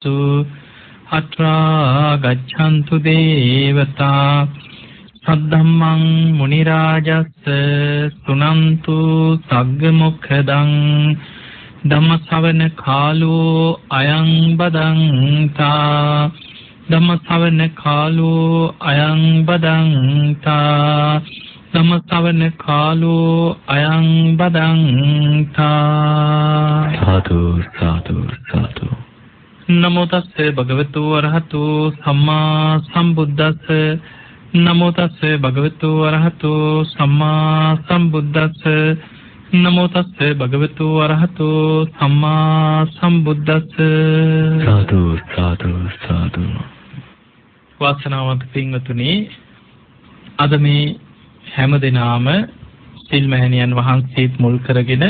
සු අත්‍රා ගච්ඡන්තු දේවතා සද්ධම්මං මුනි රාජස්ස සුනන්තු සග්ග මොක්ඛදං ධම්ම ශ්‍රවණ කාලෝ අයං බදන්තා ධම්ම ශ්‍රවණ කාලෝ අයං බදන්තා ධම්ම ශ්‍රවණ කාලෝ අයං බදන්තා සාදු සාදු සාදු නමෝ තස්සේ භගවතු වරහතු සම්මා සම්බුද්දස්ස නමෝ තස්සේ භගවතු වරහතු සම්මා සම්බුද්දස්ස නමෝ තස්සේ භගවතු වරහතු සම්මා සම්බුද්දස්ස සාදු සාදු සාදු වාසනාවන්ත පින්වතුනි අද මේ හැම දිනාම සිල් මහණියන් වහන්සේත් මුල් කරගෙන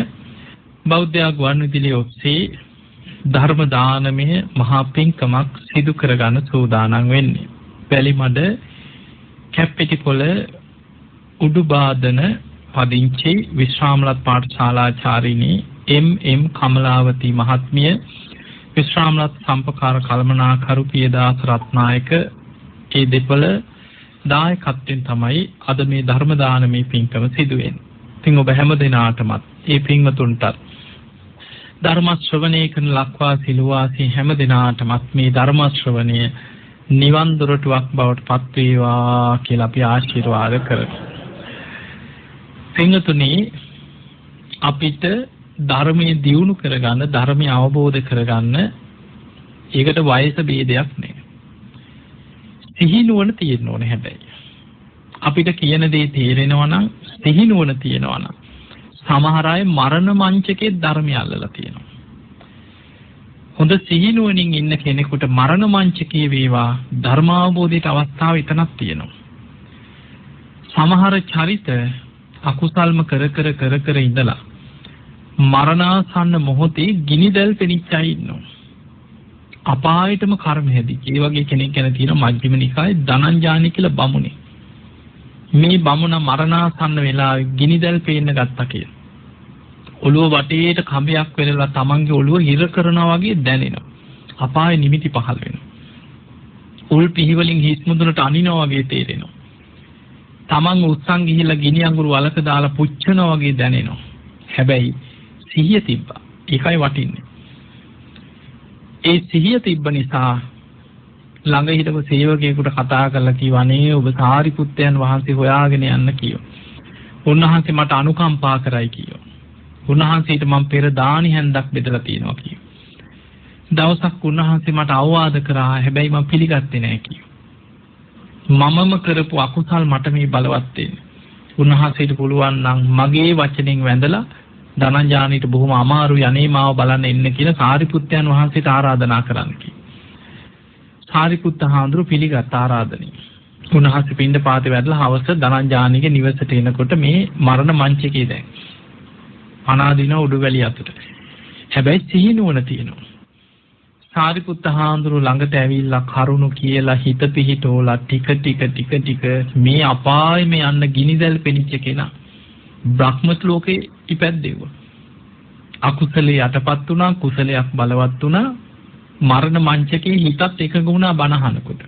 බෞද්ධ ගුවන්විදුලිය ඔස්සේ ධර්ම දානමය මහා පින්කමක් සිදු කරගන්න සූදානම් වෙන්නේ. වැලිමඩ කැප්පෙටිපොළ උඩුබාදන පදිංචි විශ්‍රාමලත් පාඨශාලාචාරිණී එම් කමලාවති මහත්මිය විශ්‍රාමලත් සම්පකාර කළමනාකරු පියදාස රත්නායක ඒ දෙපළ දායකත්වයෙන් තමයි අද මේ ධර්ම දානමය පින්කම සිදු වෙන්නේ. ඉතින් ඔබ හැම දිනාටමත් මේ පින්වතුන්ටත් ධර්ම ශ්‍රවණය කරන ලක්වා සිළුවාසී හැම දිනාටමත් මේ ධර්ම ශ්‍රවණය නිවන් දොරටුවක් බවට පත් වේවා කියලා අපි ආශිර්වාද කරමු. පින්වතුනි අපිට ධර්මයේ දියුණු කරගන්න ධර්මය අවබෝධ කරගන්න ඒකට වයස ભેදයක් නෑ. සිහිනුවණ තියෙන්න ඕනේ හැබැයි. අපිට කියන දේ තේරෙනවා නම් සිහිනුවණ තියෙනවා නම් සමහර අය මරණ මංචකේ ධර්මය අල්ලලා තියෙනවා. හොඳ සිහිනුවණින් ඉන්න කෙනෙකුට මරණ මංචකේ වේවා ධර්මාවබෝධයට අවස්ථාව එතනක් තියෙනවා. සමහර චරිත අකුසල්ම කර කර ඉඳලා මරණාසන්න මොහොතේ ගිනිදැල් පෙනිච්චයි ඉන්නවා. අපායටම කර්ම හැදිච්ච. ඒ වගේ කෙනෙක් ගැන තියෙන මජ්ක්‍ධිම නිකායේ ධනංජානි කියලා බමුණේ. මේ බමුණ මරණාසන්න වෙලාවේ ගිනිදැල් පේන්න ගත්තා කියලා. ඔළුව වටේට කඹයක් වෙලලා තමන්ගේ ඔළුව හිර කරනවා වගේ දැනෙනවා. අපාය නිමිති පහළ වෙනවා. උල් පිහිවලින් හිස් මුදුනට අනිනවා වගේ තේරෙනවා. තමන් උස්සන් ගිහිල්ලා ගිනි අඟුරු වලක දාලා පුච්චනවා වගේ දැනෙනවා. හැබැයි සිහිය තිබ්බා. ඒකයි වටින්නේ. ඒ සිහිය තිබ්බ නිසා ළඟ හිටපු සේවකයෙකුට කතා කරලා කිව්වනේ ඔබ සාරිපුත්තයන් වහන්සේ හොයාගෙන යන්න කියෝ. උන්වහන්සේ මට අනුකම්පා කරයි කියෝ. උන්වහන්සේට මම පෙර දානි හැන්දක් බෙදලා තියෙනවා කියෝ. දවසක් උන්වහන්සේ මට අවවාද කරා හැබැයි මම පිළිගත්තේ නැහැ කියෝ. මමම කරපු අකුසල් මට මේ බලවත් වෙන්නේ. උන්වහන්සේට පුළුවන් නම් මගේ වචනෙන් වැඳලා ධනංජානීට බොහොම අමාරු යන්නේ මාව බලන්න එන්න කියලා සාරිපුත්තයන් වහන්සේට ආරාධනා කරන්න කිව්වා. සාරිපුත්ත හාමුදුරුවෝ පිළිගත් ආරාධනය. උන්වහන්සේ පින්ඩපාතේ වැඩලා හවස ධනංජානීගේ නිවසට එනකොට මේ මරණ මංචකේ දැන් අනාදීන උඩුවැලි අතට. හැබැයි සිහිනුවණ තියෙනවා. සාරිපුත්ත හාමුදුරුවෝ ළඟට ඇවිල්ලා කරුණු කියලා හිත පිහිටෝලා ටික මේ අපායෙම යන්න ගිනිදැල් පෙනිච්ච කෙනා බ්‍රහ්මත් ලෝකේ ඉපැද්දෙව්වා. අකුසලේ යටපත් වුණා, කුසලයක් බලවත් වුණා. මරණ මංචකේ හිතත් එකඟ වුණා බණහනකොට.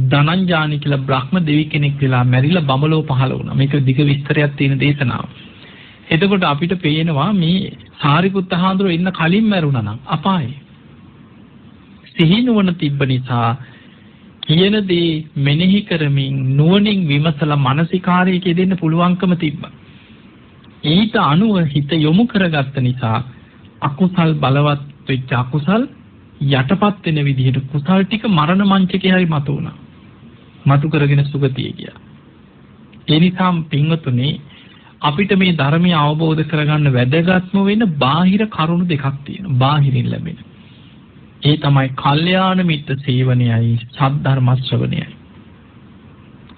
ධනංජානි කියලා බ්‍රහ්ම දෙවි කෙනෙක් වෙලා මැරිලා බඹලෝ පහළ වුණා. මේක දිග විස්තරයක් තියෙන දේශනාව. එතකොට අපිට පේනවා මේ සාරිපුත්ත හාමුදුරුවෝ ඉන්න කලින් මැරුණා නම් අපායේ. සිහිනුවණ තිබ්බ නිසා කියන දේ මෙනෙහි කරමින් නුවණින් විමසලා මානසිකාරයක දෙන්න පුළුවන්කම තිබ්බා. ඊට අනුව හිත යොමු කරගත්ත නිසා අකුසල් බලවත් වෙච්ච අකුසල් යටපත් වෙන විදිහට කුසල් ටික මරණ මංචකේ හරි මතු වුණා. මතු කරගෙන සුගතිය ගියා. ඒ නිසා පින්වතුනි අපිට මේ ධර්මය අවබෝධ කරගන්න වැදගත්ම වෙන බාහිර කරුණු දෙකක් තියෙනවා. බාහිරින් ලැබෙන. ඒ තමයි කල්යාණ මිත්‍ර සේවනයයි සද්ධර්ම ශ්‍රවණයයි.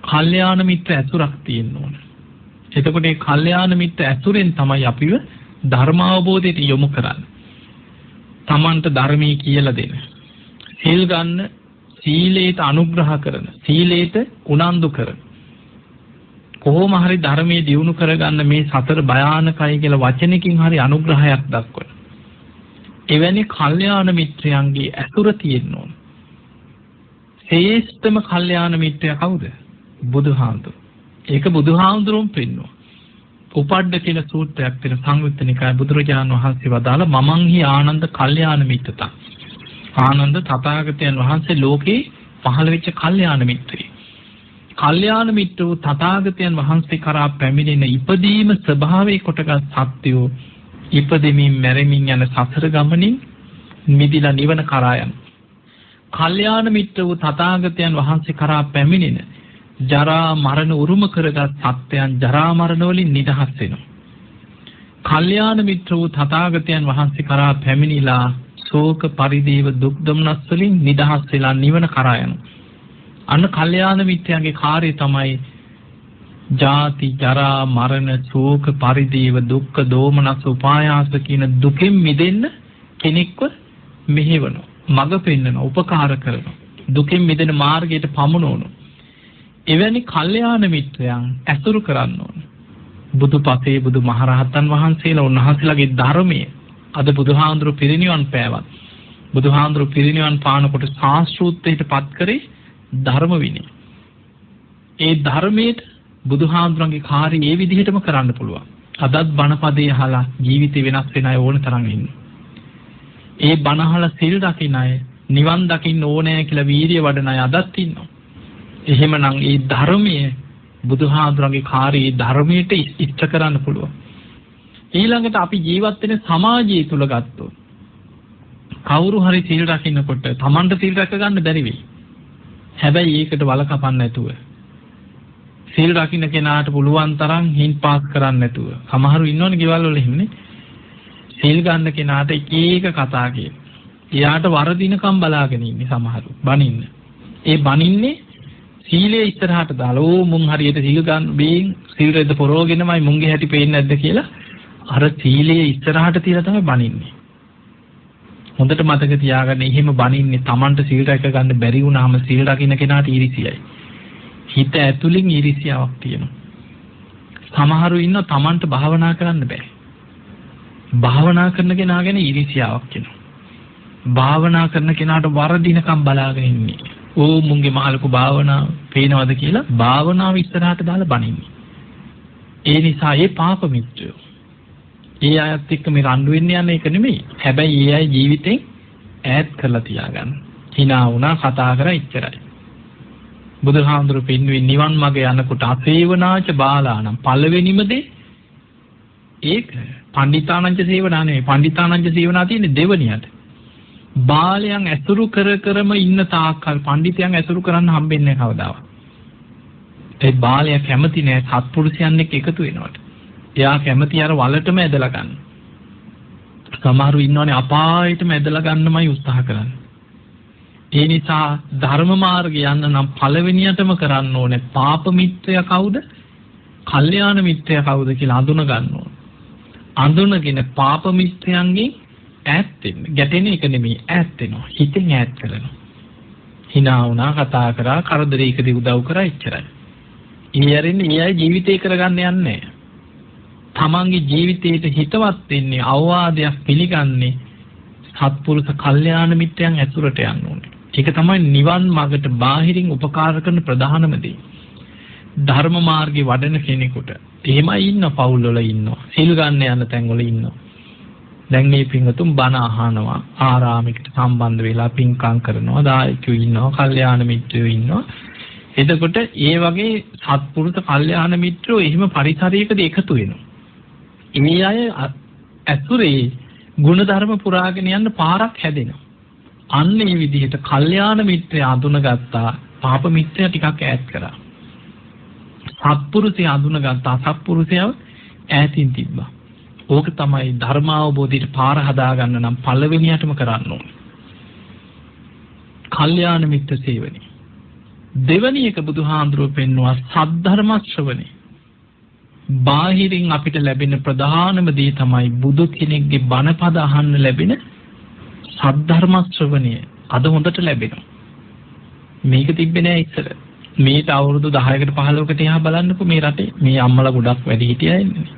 කල්යාණ මිත්‍ර ඇසුරක් තියෙන්න ඕන. එතකොට මේ කල්යාණ මිත්‍ර ඇසුරෙන් තමයි අපිව ධර්ම අවබෝධයට යොමු කරන්නේ. තමන්ට ධර්මයේ කියලා දෙන. සීල් ගන්න, සීලයට අනුග්‍රහ කරන, සීලයට උනන්දු කරන. කොහොම හරි ධර්මයේ දියුණු කරගන්න මේ සතර භයානකයි කියලා වචනකින් හරි අනුග්‍රහයක් දක්වන. එවැනි කල්යාණ මිත්‍රයන්ගේ ඇසුර තියෙන්න ඕන. ශ්‍රේෂ්ඨම කල්යාණ මිත්‍රයා කවුද? බුදුහාමුදුරුවෝ. ඒක බුදුහාමුදුරුවෝම පෙන්වනවා. උපඩ්ඩ කියලා සූත්‍රයක් තියෙන සංයුත්ත නිකායේ බුදුරජාණන් වහන්සේ වදාළ මමංහි ආනන්ද කල්යාණ මිත්‍රතා. ආනන්ද තථාගතයන් වහන්සේ ලෝකේ පහළ වෙච්ච කල්යාණ මිත්‍රයෙක්. කල්යාණ මිත්‍රව තථාගතයන් වහන්සේ කරා පැමිණෙන ඉපදීම ස්වභාවයේ කොටගත් සත්‍යෝ ඉපදෙමින් මැරෙමින් යන සසර ගමනින් මිදිලා නිවන කරා යන. කල්යාණ මිත්‍රව තථාගතයන් වහන්සේ කරා පැමිණෙන ජරා මරණ උරුම කරගත් සත්‍යයන් ජරා මරණ වලින් නිදහස් වෙනවා. කල්යාණ මිත්‍රව තථාගතයන් වහන්සේ කරා පැමිණිලා ශෝක පරිදේව දුක් දුම්නස් වලින් නිදහස් වෙලා නිවන කරා යනවා. අන්න කල්යාණ මිත්‍රයාගේ කාර්යය තමයි ජාති ජරා මරණ ශෝක පරිදේව දුක්ඛ දෝමනස් උපායාස කියන දුකෙන් මිදෙන්න කෙනෙක්ව මෙහෙවනවා. මඟ පෙන්වනවා, උපකාර කරනවා. දුකෙන් මිදෙන මාර්ගයට පමුණවනවා. එවැනි කල්යාණ මිත්‍රයන් ඇසුරු කරන්න ඕන. බුදුපසේ බුදුමහරහතන් වහන්සේලා උන්වහන්සේලාගේ ධර්මයේ අද බුදුහාඳුරු පිරිනිවන් පෑවත් බුදුහාඳුරු පිරිනිවන් පානකොට ශාස්ත්‍රූත්වයට පත් කරේ ධර්ම විනය. ඒ ධර්මයේ බුදුහාඳුරන්ගේ කාර්යය ඒ විදිහටම කරන්න පුළුවන්. අදත් බණපදේ අහලා ජීවිතේ වෙනස් වෙන අය ඕන තරම් ඉන්නවා. ඒ බණ අහලා සිල් රකින්න අය, නිවන් දකින්න ඕනෑ කියලා වීරිය වඩන අය අදත් ඉන්නවා. එහෙමනම් ඒ ධර්මයේ බුදුහාඳුරන්ගේ කාර්යය ධර්මයට ඉෂ්ට කරන්න පුළුවන්. ඊළඟට අපි ජීවත් වෙන සමාජය තුල ගත්තොත් කවුරු හරි සිල් රකින්නකොට Tamanට සිල් රැක ගන්න බැරි වෙයි. හැබැයි ඒකට වලකපන්න නැතුව සිල් රකින්න කෙනාට පුළුවන් තරම් හින් පාස් කරන්න නැතුව සමහරු ඉන්නවනේ ගෙවල් වල එහෙමනේ. සිල් ගන්න කෙනාට එක එක කතා කියන. එයාට වරදිනකම් බලාගෙන ඉන්නේ සමහරු. බනින්න. ඒ බනින්නේ සීලයේ ඉස්සරහට දාලා ඕ මුන් හරියට සිල් ගන්න බේන් සිල් රෙද්ද පොරවගෙනමයි මුන්ගේ හැටි පේන්නේ නැද්ද කියලා අර සීලයේ ඉස්සරහට තියලා තමයි බනින්නේ. හොඳට මතක තියාගන්න එහෙම බනින්නේ Tamanට සීල් රැක ගන්න බැරි වුණාම සීල් රකින්න කෙනාට ඊරිසියයි. හිත ඇතුලින් ඊරිසියාවක් තියෙනවා. සමහරු ඉන්න Tamanට භාවනා කරන්න බෑ. භාවනා කරන කෙනා ගැන ඊරිසියාවක් එනවා. භාවනා කරන කෙනාට වරදිනකම් බලාගෙන ඉන්නේ. ඕ මුන්ගේ මහලකු භාවනා පේනවද කියලා භාවනාව ඉස්සරහට දාලා බනින්නේ. ඒ නිසා ඒ පාප මිත්‍රයෝ ඒ අයත් එක්ක මේ රණ්ඩු වෙන්න යන එක නෙමෙයි. හැබැයි ඒ අය ජීවිතෙන් ඈත් කරලා තියාගන්න. hina වුණා කතා කරා ඉච්චරයි. බුදුහාමුදුරු පින්නුවේ නිවන් මඟ යනකොට අසේවනාච බාලානම් පළවෙනිම දේ ඒක පණ්ඩිතානංච සේවනා නෙවෙයි. පණ්ඩිතානංච සේවනා තියෙන්නේ දෙවනියට. බාලයන් ඇසුරු කරම ඉන්න තාක්කල් පණ්ඩිතයන් ඇසුරු කරන්න හම්බෙන්නේ නැහැ කවදාවත්. ඒ බාලයා කැමති නෑ සත්පුරුෂයන් එක්ක එකතු වෙනවට. එයා කැමති අර වලටම ඇදලා ගන්න. සමහරු ඉන්නවනේ අපායටම ඇදලා ගන්නමයි උත්සාහ කරන්නේ. ඒ නිසා ධර්ම මාර්ගය යන්න නම් පළවෙනියටම කරන්න ඕනේ පාප මිත්‍රයා කවුද? කල්යාණ මිත්‍රයා කවුද කියලා අඳුන ගන්න ඕනේ. අඳුනගෙන පාප මිත්‍රයන්ගෙන් ඈත් වෙන්න. ගැටෙන එක නෙමෙයි ඈත් වෙනවා. හිතෙන් ඈත් කරනවා. hina වුණා කතා කරා කරදරයකදී උදව් කරා ඉච්චරයි. ඊයරින්නේ ඊයයි ජීවිතේ කරගන්න යන්නේ. තමන්ගේ ජීවිතයට හිතවත් වෙන්නේ අවවාදයක් පිළිගන්නේ සත්පුරුෂ කල්යාණ මිත්‍රයන් ඇසුරට යන්න ඕනේ. ඒක තමයි නිවන් මාර්ගට බාහිරින් උපකාර කරන ප්‍රධානම දේ. ධර්ම මාර්ගේ වඩන කෙනෙකුට එහෙමයි ඉන්න පවුල් වල ඉන්නවා. සිල් ගන්න යන තැන් වල ඉන්නවා. දැන් මේ පින්වතුන් බණ අහනවා ආරාමයකට සම්බන්ධ වෙලා පින්කම් කරනවා දායකයෝ ඉන්නවා කල්යාණ මිත්‍රයෝ ඉන්නවා. එතකොට ඒ වගේ සත්පුරුෂ කල්යාණ මිත්‍රයෝ එහෙම පරිසරයකදී එකතු වෙනවා. මේ අය ඇතුලේ ගුණධර්ම පුරාගෙන යන්න පාරක් හැදෙනවා. අන්න ඒ විදිහට කල්යාණ මිත්‍රය අඳුනගත්තා පාප මිත්‍රය ටිකක් ඈත් කරා. සත්පුරුෂය අඳුනගත්තා සත්පුරුෂයව ඈතින් තිබ්බා. ඕක තමයි ධර්ම අවබෝධයට පාර හදාගන්න නම් පළවෙනියටම කරන්න ඕනේ. කල්යාණ මිත්‍ර සේවනය. දෙවැනි එක බුදුහාඳුරෝ පෙන්වුවා සද්ධර්ම ශ්‍රවණය. බාහිරින් අපිට ලැබෙන ප්‍රධානම දේ තමයි බුදු කෙනෙක්ගේ බණපද අහන්න ලැබෙන සද්ධර්ම ශ්‍රවණය. අද හොඳට ලැබෙනවා. මේක තිබ්බේ නෑ ඉස්සර. මේට අවුරුදු 10කට 15කට එහා බලන්නකෝ මේ රටේ මේ අම්මලා ගොඩක් වැඩි හිටියා ඉන්නේ.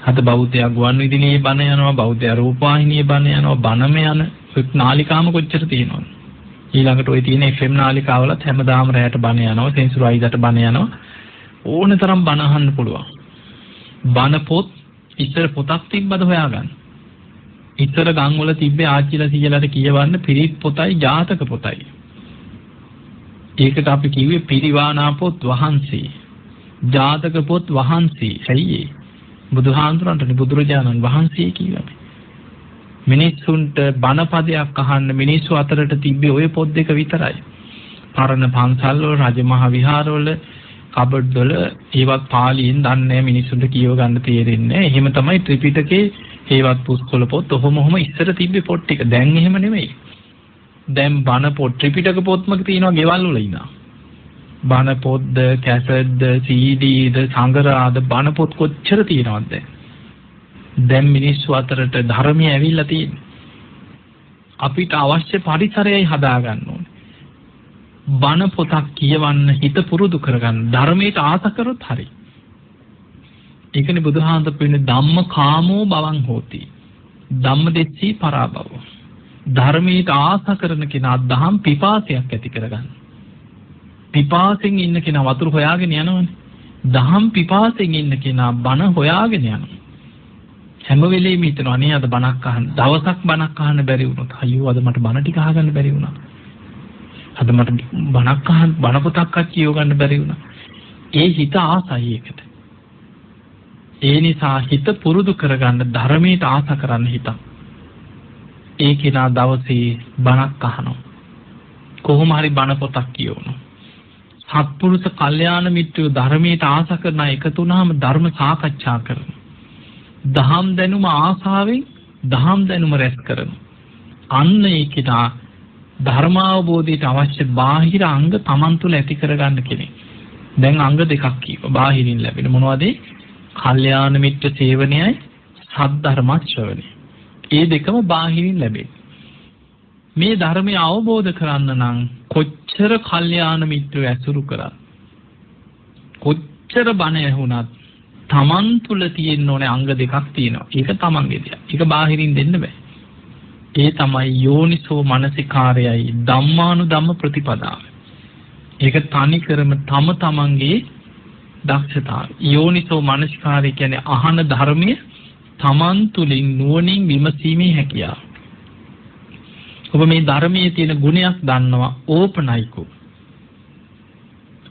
අද බෞද්ධයා ගුවන් විදුලියේ බණ යනවා, බෞද්ධයා රූපවාහිනියේ බණ යනවා, බණම යන නාලිකාම කොච්චර තියෙනවද? ඊළඟට ওই තියෙන FM නාලිකාවලත් හැමදාම රැයට බණ යනවා, සෙන්සුරායිදාට බණ යනවා. ඕනතරම් බණ අහන්න පුළුවන්. බණ පොත් ඉස්සර පොතක් තිබ්බද හොයාගන්න. ඉස්සර ගම් වල තිබ්බේ ආච්චිලා සීයලාට කියවන්න පිරිත් පොතයි ජාතක පොතයි. ඒකට අපි කිව්වේ පිරිවානා පොත් වහන්සේ. ජාතක පොත් වහන්සේ. ඇයි ඒ? බුදුහාඳුරන්ට බුදුරජාණන් වහන්සේ කිව්වා. මිනිස්සුන්ට බණ පදයක් අහන්න මිනිස්සු අතරට තිබ්බේ ওই පොත් දෙක විතරයි. පරණ පන්සල් වල රජමහා විහාරවල කබඩ් වල ඒවත් පාලියෙන් දන්නේ මිනිස්සුන්ට කියව ගන්න තේරෙන්නේ නැහැ. එහෙම තමයි ත්‍රිපිටකේ ඒවත් පුස්කොළ පොත් ඔහොම ඉස්සර තිබ්බේ පොත් ටික. දැන් එහෙම නෙමෙයි. දැන් බණ පොත් ත්‍රිපිටක පොත්මක තියෙනවා ගෙවල් වල ඉන්නවා. බණ පොත්ද, කැසට්ද, CD ද, සංගරාද බණ පොත් කොච්චර තියෙනවද දැන්? දැන් මිනිස්සු අතරට ධර්මය ඇවිල්ලා තියෙන්නේ. අපිට අවශ්‍ය පරිසරයයි හදාගන්න ඕනේ. බණ පොතක් කියවන්න හිත පුරුදු කරගන්න. ධර්මයට ආස කරොත් හරි. ඒකනේ බුදුහාමුදුරුවෝ කියන්නේ ධම්මකාමෝ බවං හෝති. ධම්මදෙස්සී පරාභව. ධර්මයට ආස කරන කෙනා දහම් පිපාසයක් ඇති කරගන්න. පිපාසෙන් ඉන්න කෙනා වතුර හොයාගෙන යනවනේ. දහම් පිපාසෙන් ඉන්න කෙනා බණ හොයාගෙන යනවා. හැම වෙලෙම හිතනවා අනේ අද බණක් අහන්න. දවසක් බණක් අහන්න බැරි වුණොත් අයියෝ අද මට බණ ටික අහගන්න බැරි වුණා. අද මට බණක් අහන්න බණ පොතක් කියව ගන්න බැරි වුණා. ඒ හිත ආසයි ඒකට. ඒ නිසා හිත පුරුදු කරගන්න ධර්මයට ආස කරන්න හිත. ඒ කෙනා දවසේ බණක් අහනවා. කොහොම හරි බණ පොතක් කියවනවා. සත්පුරුෂ කල්යාණ මිත්‍රයෝ ධර්මයට ආස කරන එකතු වුණාම ධර්ම සාකච්ඡා කරනවා. දහම් දැනුම ආසාවෙන් දහම් දැනුම රැස් කරනවා. අන්න ඒ කෙනා ධර්මාවබෝධයට අවශ්‍ය බාහිර අංග Taman තුල ඇති කරගන්න කෙනෙක්. දැන් අංග දෙකක් කියවා බාහිරින් ලැබෙන මොනවද? කල්යාණ මිත්‍ර සේවනයයි සද්ධර්ම ශ්‍රවණය. ඒ දෙකම බාහිරින් ලැබෙන. මේ ධර්මය අවබෝධ කරන්න නම් කොච්චර කල්යාණ මිත්‍රයෝ ඇසුරු කරත් කොච්චර බණ ඇහුණත් Taman තුල තියෙන්න ඕනේ අංග දෙකක් තියෙනවා. ඒක Tamanගේ දෙයක්. ඒක බාහිරින් දෙන්න බෑ. ඒ තමයි යෝනිසෝ මනසිකාරයයි ධම්මානුධම්ම ප්‍රතිපදාව. ඒක තනි කරම තමන්ගේ දක්ෂතාවය. යෝනිසෝ මනසිකාරය කියන්නේ අහන ධර්මයේ තමන් තුලින් නුවණින් විමසීමේ හැකියාව. ඔබ මේ ධර්මයේ තියෙන ගුණයක් දන්නවා ඕපනයිකෝ.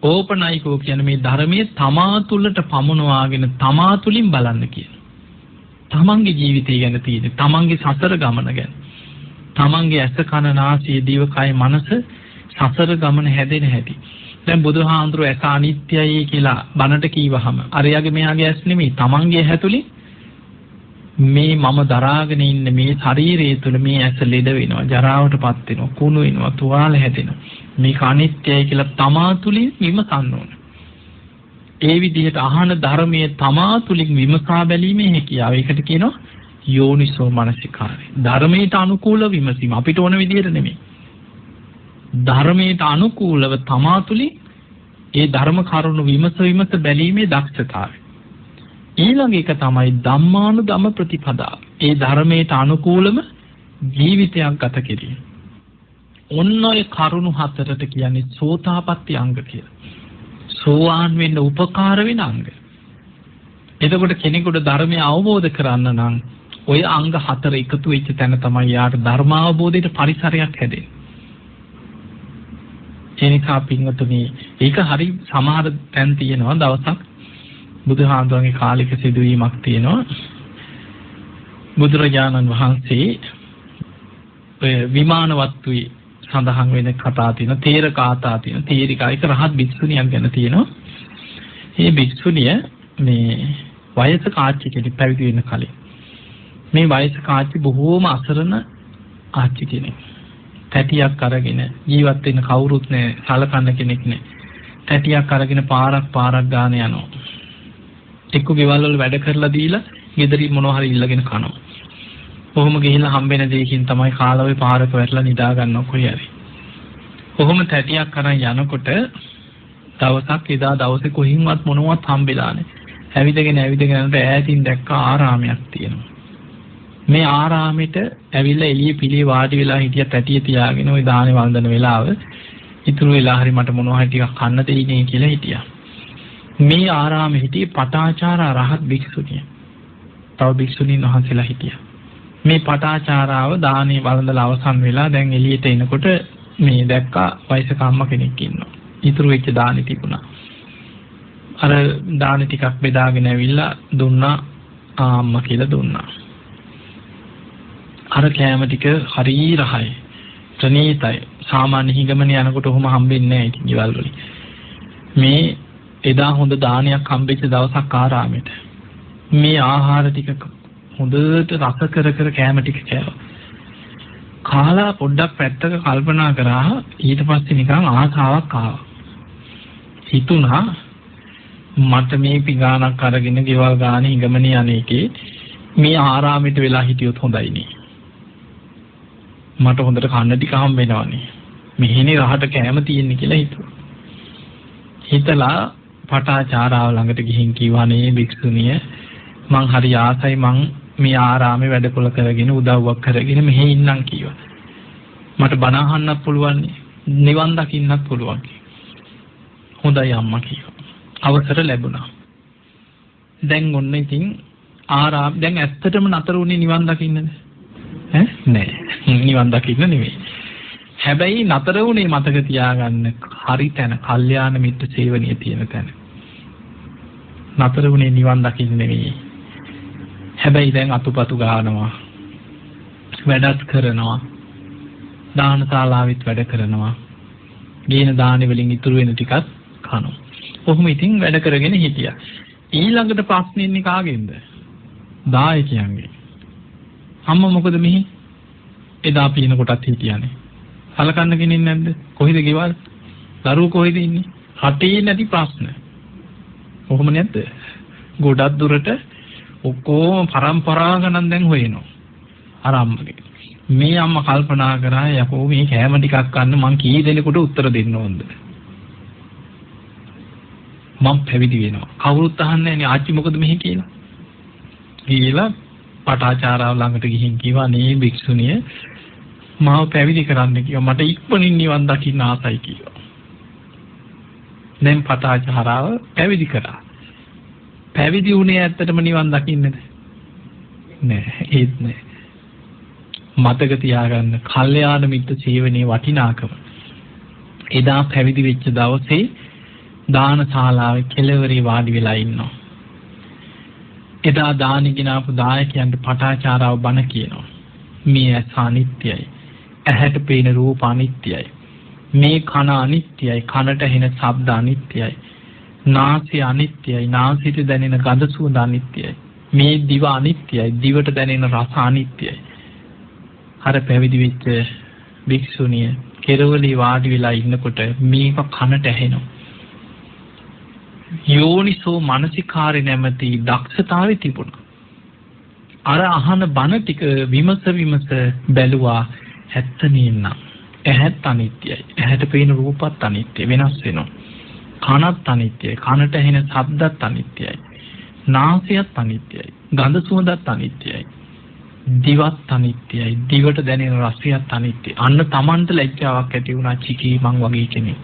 ඕපනයිකෝ කියන්නේ මේ ධර්මයේ තමා තුලට පමුණවාගෙන තමා තුලින් බලන්න කියන. තමන්ගේ ජීවිතය ගැන තියෙන, තමන්ගේ සසර ගමන ගැන. තමන්ගේ ඇස කන නාසය දිව කය මනස සසර ගමන හැදෙන හැටි. දැන් බුදුහාඳුර ඇස අනිත්‍යයි කියලා බණට කීවහම අරයාගේ මෙයාගේ ඇස් නෙමෙයි තමන්ගේ ඇතුලේ මේ මම දරාගෙන ඉන්න මේ ශරීරය තුළ මේ ඇස ලෙඩ වෙනවා, ජරාවටපත් වෙනවා, කුණු වෙනවා, තුවාල හැදෙනවා. මේක අනිත්‍යයි කියලා තමා තුලින් විමසන්න ඕන. ඒ විදිහට අහන ධර්මයේ තමා තුලින් විමසා බැලීමේ හැකියාව. ඒකට කියනවා යෝනිසෝ මනසිකාරය. ධර්මයට අනුකූල විමසීම. අපිට ඕන විදිහට නෙමෙයි. ධර්මයට අනුකූලව තමා තුලින් ඒ ධර්ම කරුණු විමස බැලීමේ දක්ෂතාවය. ඊළඟ එක තමයි ධම්මානුධම්ම ප්‍රතිපදාව. ඒ ධර්මයට අනුකූලව ජීවිතයක් ගත කිරීම. ඔන්න ඔය කරුණු හතරට කියන්නේ සෝතාපට්ටි අංග කියලා. සෝවාන් වෙන්න උපකාර වෙන අංග. එතකොට කෙනෙකුට ධර්මය අවබෝධ කරන්න නම් ඔය අංග හතර එකතු වෙච්ච තැන තමයි යාට ධර්ම අවබෝධයට පරිසරයක් හැදෙන්නේ. එනිසා පින්වතුනි, ඒක හරි සමහර තැන් තියෙනවා. දවසක් බුදුහාමුදුරන්ගේ කාලික සිදුවීමක් තියෙනවා. බුදුරජාණන් වහන්සේ ඔය විමාන වත්තුවේ සඳහන් වෙන කතා තියෙනවා, තේර කාතා තියෙනවා, තේරිකා එක රහත් භික්ෂුණියක් ගැන තියෙනවා. මේ භික්ෂුණිය මේ වයසක ආච්චි කෙනෙක් පැවිදි වෙන කලින්. මේ වයසක ආච්චි බොහෝම අසරණ ආච්චි කෙනෙක්. තැටියක් අරගෙන ජීවත් වෙන්න කවුරුත් නැහැ, සලකන්න කෙනෙක් නැහැ. තැටියක් අරගෙන පාරක් ගාන යනවා. එක්ක ගෙවල් වල වැඩ කරලා දීලා ගෙදරින් මොනවා හරි ඉල්ලගෙන කනවා. කොහොම ගිහිල්ලා හම්බෙන දෙයකින් තමයි කාලා ওই පාරක වැටලා නිදා ගන්නව කොහේ හරි. කොහොම තැටියක් අරන් යනකොට දවසක් එදා දවසේ කොහින්වත් මොනවත් හම්බෙලා නැහැ. ඇවිදගෙන යනකොට ඈතින් දැක්ක ආරාමයක් තියෙනවා. මේ ආරාමෙට ඇවිල්ලා එළිය පිළි වාඩි වෙලා හිටිය පැටිය තියාගෙන ওই දානේ වන්දන වෙලාව ඉතුරු වෙලා හරි මට මොනවා හරි ටිකක් කන්න දෙයිනේ කියලා හිටියා. මේ ආරාමෙ හිටියේ පටාචාරා රහත් භික්ෂුණිය. තව භික්ෂුණීන් වහන්සේලා හිටියා. මේ පටාචාරාව දානේ වන්දනලා අවසන් වෙලා දැන් එළියට එනකොට මේ දැක්කා වයසක අම්මා කෙනෙක් ඉන්නවා. ඉතුරු වෙච්ච දානේ තිබුණා. අර දානේ ටිකක් බෙදාගෙන ඇවිල්ලා දුන්නා අම්මා කියලා දුන්නා. අර කෑම ටික හරි රහයි. ප්‍රණීතයි. සාමාන්‍ය හිඟමන යනකොට ඔහොම හම්බෙන්නේ නැහැ ඉතින් ඊවල වලින්. මේ එදා හොඳ දානයක් හම්බෙච්ච දවසක් ආරාමෙට. මේ ආහාර ටික හොඳට රස කර කර කෑම ටික කෑවා. කාලා පොඩ්ඩක් පැත්තක කල්පනා කරා ඊට පස්සේ නිකන් ආසාවක් ආවා. හිතුණා මට මේ පිඟානක් අරගෙන ගෙවල් ගානේ හිඟමනේ අනේකේ මේ ආරාමෙට වෙලා හිටියොත් හොඳයිනේ. මට හොඳට කන්න ටික හම්බ වෙනවනේ. මෙහෙනේ රහට කෑම තියෙන්නේ කියලා හිතුවා. හිතලා පටාචාරාව ළඟට ගිහින් කිව්වා නේ භික්ෂුණිය මං හරි ආසයි මං මේ ආරාමේ වැඩකොල කරගෙන උදව්වක් කරගෙන මෙහෙ ඉන්නම් කිව්වා. මට බණ අහන්නත් පුළුවන් නිවන් දකින්නත් පුළුවන්. හොඳයි අම්මා කිව්වා. අවසර ලැබුණා. දැන් ඔන්න ඉතින් දැන් ඇත්තටම නතර වුණේ නිවන් දකින්නද? නෑ. නිවන් දකින්න නෙවෙයි. හැබැයි නතර වුණේ මතක තියාගන්න හරි තැන, කල්යාණ මිත්‍ර සේවනීය තියෙන තැන. නතර වුණේ නිවන් දකින්න නෙවෙයි. හැබැයි දැන් අතුපතු ගන්නවා. වැඩත් කරනවා. දානශාලාවෙත් වැඩ කරනවා. ගේන දානෙ වලින් ඉතුරු වෙන ටිකත් කනවා. කොහොම ඉතින් වැඩ කරගෙන හිටියා. ඊළඟට ප්‍රශ්නේ ඉන්නේ කාගෙන්ද? දායකයන්ගේ. අම්මා මොකද මෙහි? එදා පින කොටත් හිටියානේ. සලකන්න කෙනෙක් නැද්ද? කොහෙද ගෙවල්? දරුවෝ කොහෙද ඉන්නේ? රටේ නැති ප්‍රශ්න. කොහොම නැද්ද? ගොඩක් දුරට ඔක්කොම පරම්පරා ගණන් දැන් හොයනවා. අර අම්මගේ. මේ අම්මා කල්පනා කරා යකෝ මේ කෑම ටිකක් ගන්න මං කී දෙනෙකුට උත්තර දෙන්න ඕනද? මං පැවිදි වෙනවා. කවුරුත් අහන්නේ නැහැ ආච්චි මොකද මෙහි කියලා. කියලා පටාචාරාව ළඟට ගිහින් කිව්වා නේ භික්ෂුණිය මාව පැවිදි කරන්න කිව්වා. මට ඉක්මනින් නිවන් දකින්න ආසයි කිව්වා. දැන් පටාචාරාව පැවිදි කරා. පැවිදි වුණේ ඇත්තටම නිවන් දකින්නද? නෑ ඒත් නෑ. මතක තියාගන්න කල්යාණ මිත්‍ර සේවනයේ වටිනාකම. එදා පැවිදි වෙච්ච දවසේ දානශාලාවේ කෙළවරේ වාඩි වෙලා ඉන්නවා. එදා දානි ගිනාපු දායකයන්ට පටාචාරාව බණ කියනවා. මේ ඇස අනිත්‍යයි. ඇහැට පේන රූප අනිත්‍යයි. මේ කන අනිත්‍යයි. කනට ඇහෙන ශබ්ද අනිත්‍යයි. නාසය අනිත්‍යයි. නාසයට දැනෙන ගඳ සුවඳ අනිත්‍යයි. මේ දිව අනිත්‍යයි. දිවට දැනෙන රස අනිත්‍යයි. අර පැවිදි වෙච්ච භික්ෂුණිය කෙරවලේ වාඩි වෙලා ඉන්නකොට මේක කනට ඇහෙනවා. යෝනිසෝ මනසිකාරේ නැමැති දක්ෂතාවය තිබුණා. අර අහන බණ ටික විමස බැලුවා ඇත්ත නේනම්. ඇහත් අනිත්‍යයි. ඇහැට පේන රූපත් අනිත්‍ය වෙනස් වෙනවා. කනත් අනිත්‍යයි. කනට ඇහෙන ශබ්දත් අනිත්‍යයි. නාසයත් අනිත්‍යයි. ගඳ සුවඳත් අනිත්‍යයි. දිවත් අනිත්‍යයි. දිවට දැනෙන රසයත් අනිත්‍යයි. අන්න Tamanට ලැජ්ජාවක් ඇති වුණා චිකී මං වගේ කෙනෙක්.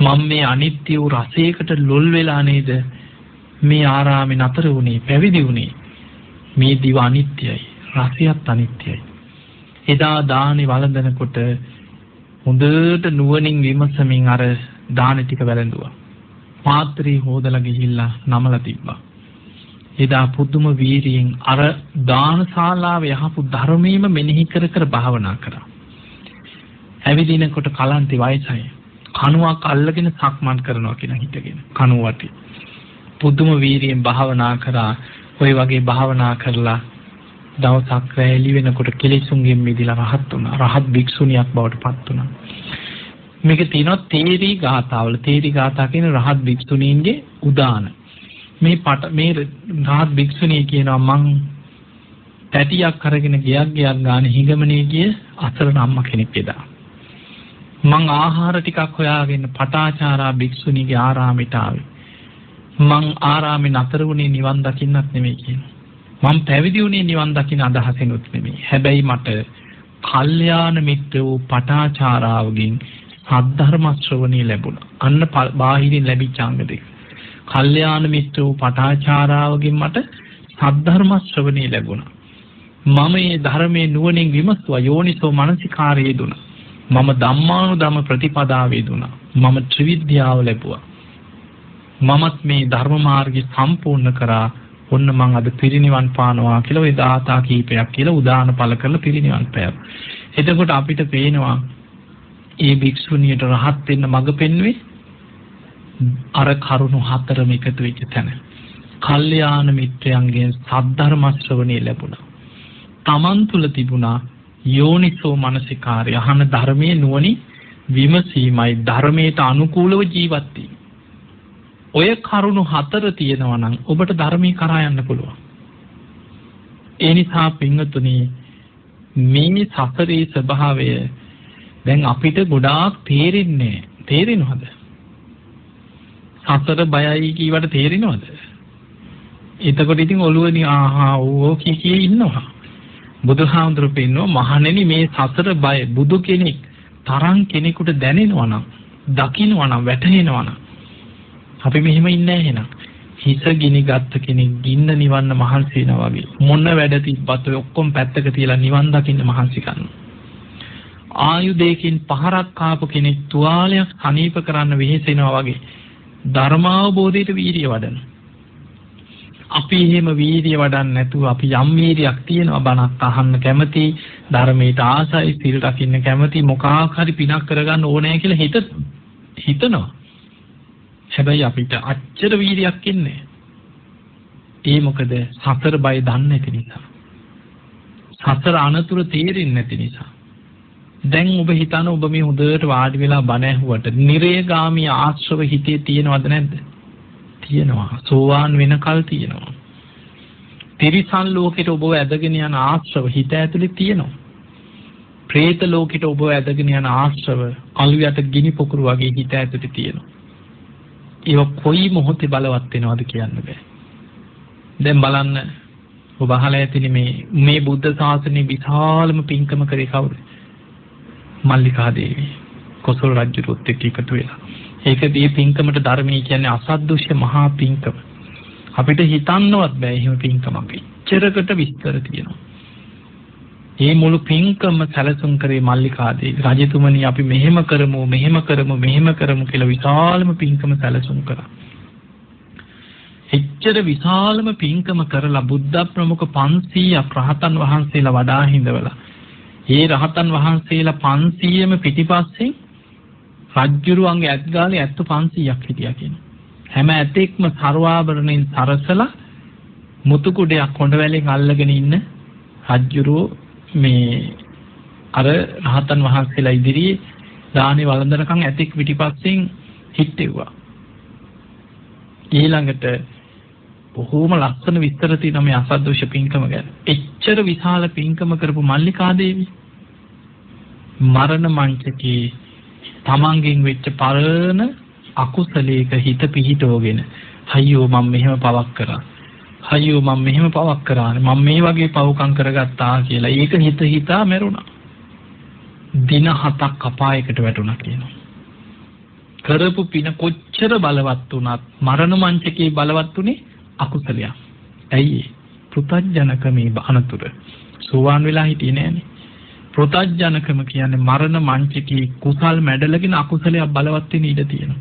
මම මේ අනිත්‍ය වූ රසයකට ලොල් වෙලා නේද මේ ආරාමේ නතර වුණේ පැවිදි වුණේ. මේ දිව අනිත්‍යයි. රසයත් අනිත්‍යයි. එදා දානේ වළඳනකොට හොඳට නුවණින් විමසමින් අර දානේ ටික වැළඳුවා. පාත්‍රී හොදලා ගිහිල්ලා නමලා තිබ්බා. එදා පුදුම වීරියෙන් අර දානශාලාවේ යහපු ධර්මයේම මෙනෙහි කර භාවනා කරා. ඇවිදිනකොට කලන්තේ වයසයි. කණුවක් අල්ලගෙන සක්මන් කරනවා කියන හිතගෙන කණුව වටේ. පුදුම වීරියෙන් භාවනා කරා. ඔය වගේ භාවනා කරලා දවසක් රැලි වෙනකොට කෙලෙසුන්ගෙන් මිදලා රහත් වුණා. රහත් භික්ෂුණියක් බවට පත් වුණා. මේක තියෙනවා තේරි ගාථාවල. තේරි ගාථා කියන රහත් භික්ෂුණීන්ගේ උදාන. මේ රහත් භික්ෂුණිය කියනවා මං පැටියක් අරගෙන ගියක් ගානේ හිඟමනේ ගිය අසරණ අම්මා කෙනෙක් එදා. මං ආහාර ටිකක් හොයාගෙන පටාචාරා භික්ෂුණීගේ ආරාමයට ආවේ. මං ආරාමේ නතර වුණේ නිවන් දකින්නත් නෙමෙයි කියනවා. මම පැවිදි වුණේ නිවන් දකින්න අදහසෙනුත් නෙමෙයි. හැබැයි මට කල්යාණ මිත්‍ර වූ පටාචාරාවකින් සද්ධර්ම ශ්‍රවණිය ලැබුණා. අන්න බාහිරින් ලැබිච්ච අංග දෙක. කල්යාණ මිත්‍ර වූ පටාචාරාවකින් මට සද්ධර්ම ශ්‍රවණිය ලැබුණා. මම මේ ධර්මයේ නුවණින් විමසුවා යෝනිසෝ මනසිකාරයේ යෙදුණා. මම ධම්මානුධම්ම ප්‍රතිපදාවේ යෙදුණා. මම ත්‍රිවිද්‍යාව ලැබුවා. මමත් මේ ධර්ම මාර්ගය සම්පූර්ණ කරා. ඔන්න මං අද පිරිනිවන් පානවා කියලා ওই දාතා කීපයක් කියලා උදාන පළ කරලා පිරිනිවන් පෑවා. එතකොට අපිට පේනවා ඒ භික්ෂුණියට රහත් වෙන්න මඟ පෙන්වුවේ අර කරුණු හතරම එකතු වෙච්ච තැන. කල්යාණ මිත්‍රයන්ගෙන් සද්ධර්ම ශ්‍රවණිය ලැබුණා. තමන් තුළ තිබුණා යෝනිසෝ මනසිකාරය. අහන ධර්මයේ නුවණින් විමසීමයි ධර්මයට අනුකූලව ජීවත් වීම. ඔය කරුණු හතර තියෙනවා නම් ඔබට ධර්මී කරා යන්න පුළුවන්. ඒ නිසා පින්වතුනි මේ සසරේ ස්වභාවය දැන් අපිට ගොඩාක් තේරෙනවද? සසර බයයි කියවට තේරෙනවද? එතකොට ඉතින් ඔළුවනේ ආහා ඕ කී ඉන්නවා. බුදුහාමුදුරුවෝ පෙන්නනවා මහණෙනි මේ සසර බය බුදු කෙනෙක් තරම් කෙනෙකුට දැනෙනවා නම් දකින්නවා නම් වැටහෙනවා නම් අපි මෙහෙම ඉන්නේ එහෙනම් හිස ගිනි ගත්ත කෙනෙක් ගින්න නිවන්න මහන්සි වෙනවා වගේ මොන වැඩ තිබ්බත් ඔය ඔක්කොම පැත්තක තියලා නිවන් දකින්න මහන්සි කරනවා. ආයුධයකින් පහරක් කාපු කෙනෙක් තුවාලයක් සනීප කරන්න වෙහෙසෙනවා වගේ ධර්මාවබෝධයට වීර්යය වඩනවා. අපි එහෙම වීර්යය වඩන්නේ නැතුව අපි යම් වීර්යයක් තියෙනවා බණක් අහන්න කැමති ධර්මයට ආසයි සිල් රකින්න කැමති මොකක් හරි පිනක් කරගන්න ඕනේ කියලා හිතනවා. හැබැයි අපිට අච්චර වීර්යයක් ඉන්නේ. ඒ මොකද සතර බය දන්නේ නැති නිසා. සතර අනතුරු තේරෙන්නේ නැති නිසා. දැන් ඔබ හිතන ඔබ මේ හොඳට වාඩි වෙලා බණ ඇහුවට නිරේගාමී ආශ්‍රව හිතේ තියෙනවද නැද්ද? තියෙනවා. සෝවාන් වෙනකල් තියෙනවා. තිරිසන් ලෝකෙට ඔබව ඇදගෙන යන ආශ්‍රව හිත ඇතුලේ තියෙනවා. പ്രേත ලෝකෙට ඔබව ඇදගෙන යන ආශ්‍රව අලුයට ගිනි පොකුරු වගේ හිත ඇතුලේ තියෙනවා. ඒක කොයි මොහොතේ බලවත් වෙනවද කියන්න බෑ. දැන් බලන්න ඔබ අහලා ඇතිනේ මේ බුද්ධ ශාසනයේ විශාලම පින්කම කරේ කවුද? මල්ලිකා දේවිය. කොසල් රජුත් එක්ක එකතු වෙලා. ඒකදී පින්කමට ධර්මයේ කියන්නේ අසද්දුෂ්‍ය මහා පින්කම. අපිට හිතන්නවත් බෑ එහෙම පින්කමක්. ඉච්චරකට විස්තර තියෙනවා. මේ මුළු පින්කම සැලසුම් කරේ මල්ලිකා දේවිය. රජතුමනි අපි මෙහෙම කරමු කියලා විශාලම පින්කම සැලසුම් කරා. එච්චර විශාලම පින්කම කරලා බුද්ධ ප්‍රමුඛ 500ක් රහතන් වහන්සේලා වඩා හිඳවලා. ඒ රහතන් වහන්සේලා 500ම පිටිපස්සෙන් රජ්ජුරුවන්ගේ ඇත්ගාලේ ඇත්තු 500ක් හිටියා කියනවා. හැම ඇතෙක්ම සර්වාභරණෙන් සරසලා මුතු කුඩයක් හොඬවැලෙන් අල්ලගෙන ඉන්න රජ්ජුරුව මේ අර රහතන් වහන්සේලා ඉදිරියේ දානේ වළඳනකම් ඇතෙක් පිටිපස්සෙන් හිටෙව්වා. ඊළඟට බොහෝම ලස්සන විස්තර තියෙනවා මේ අසද්දෝෂ පින්කම ගැන. එච්චර විශාල පින්කම කරපු මල්ලිකා දේවිය මරණ මංචකේ තමන්ගෙන් වෙච්ච පරණ අකුසලයක හිත පිහිටවගෙන අයියෝ මම මෙහෙම පවක් කරා. අයියෝ මම මෙහෙම පවක් කරානේ. මම මේ වගේ පව්කම් කරගත්තා කියලා ඒක හිතා මැරුණා. දින 7ක් අපායකට වැටුණා කියනවා. කරපු පින කොච්චර බලවත් වුණත් මරණ මංචකේ බලවත් උනේ අකුසලයක්. ඇයි? පෘතජනකමේ අනතුර. සෝවාන් වෙලා හිටියේ නෑනේ. පෘතජනකම කියන්නේ මරණ මංචකේ කුසල් මැඩලගෙන අකුසලයක් බලවත් වෙන්න ඉඩ තියෙනවා.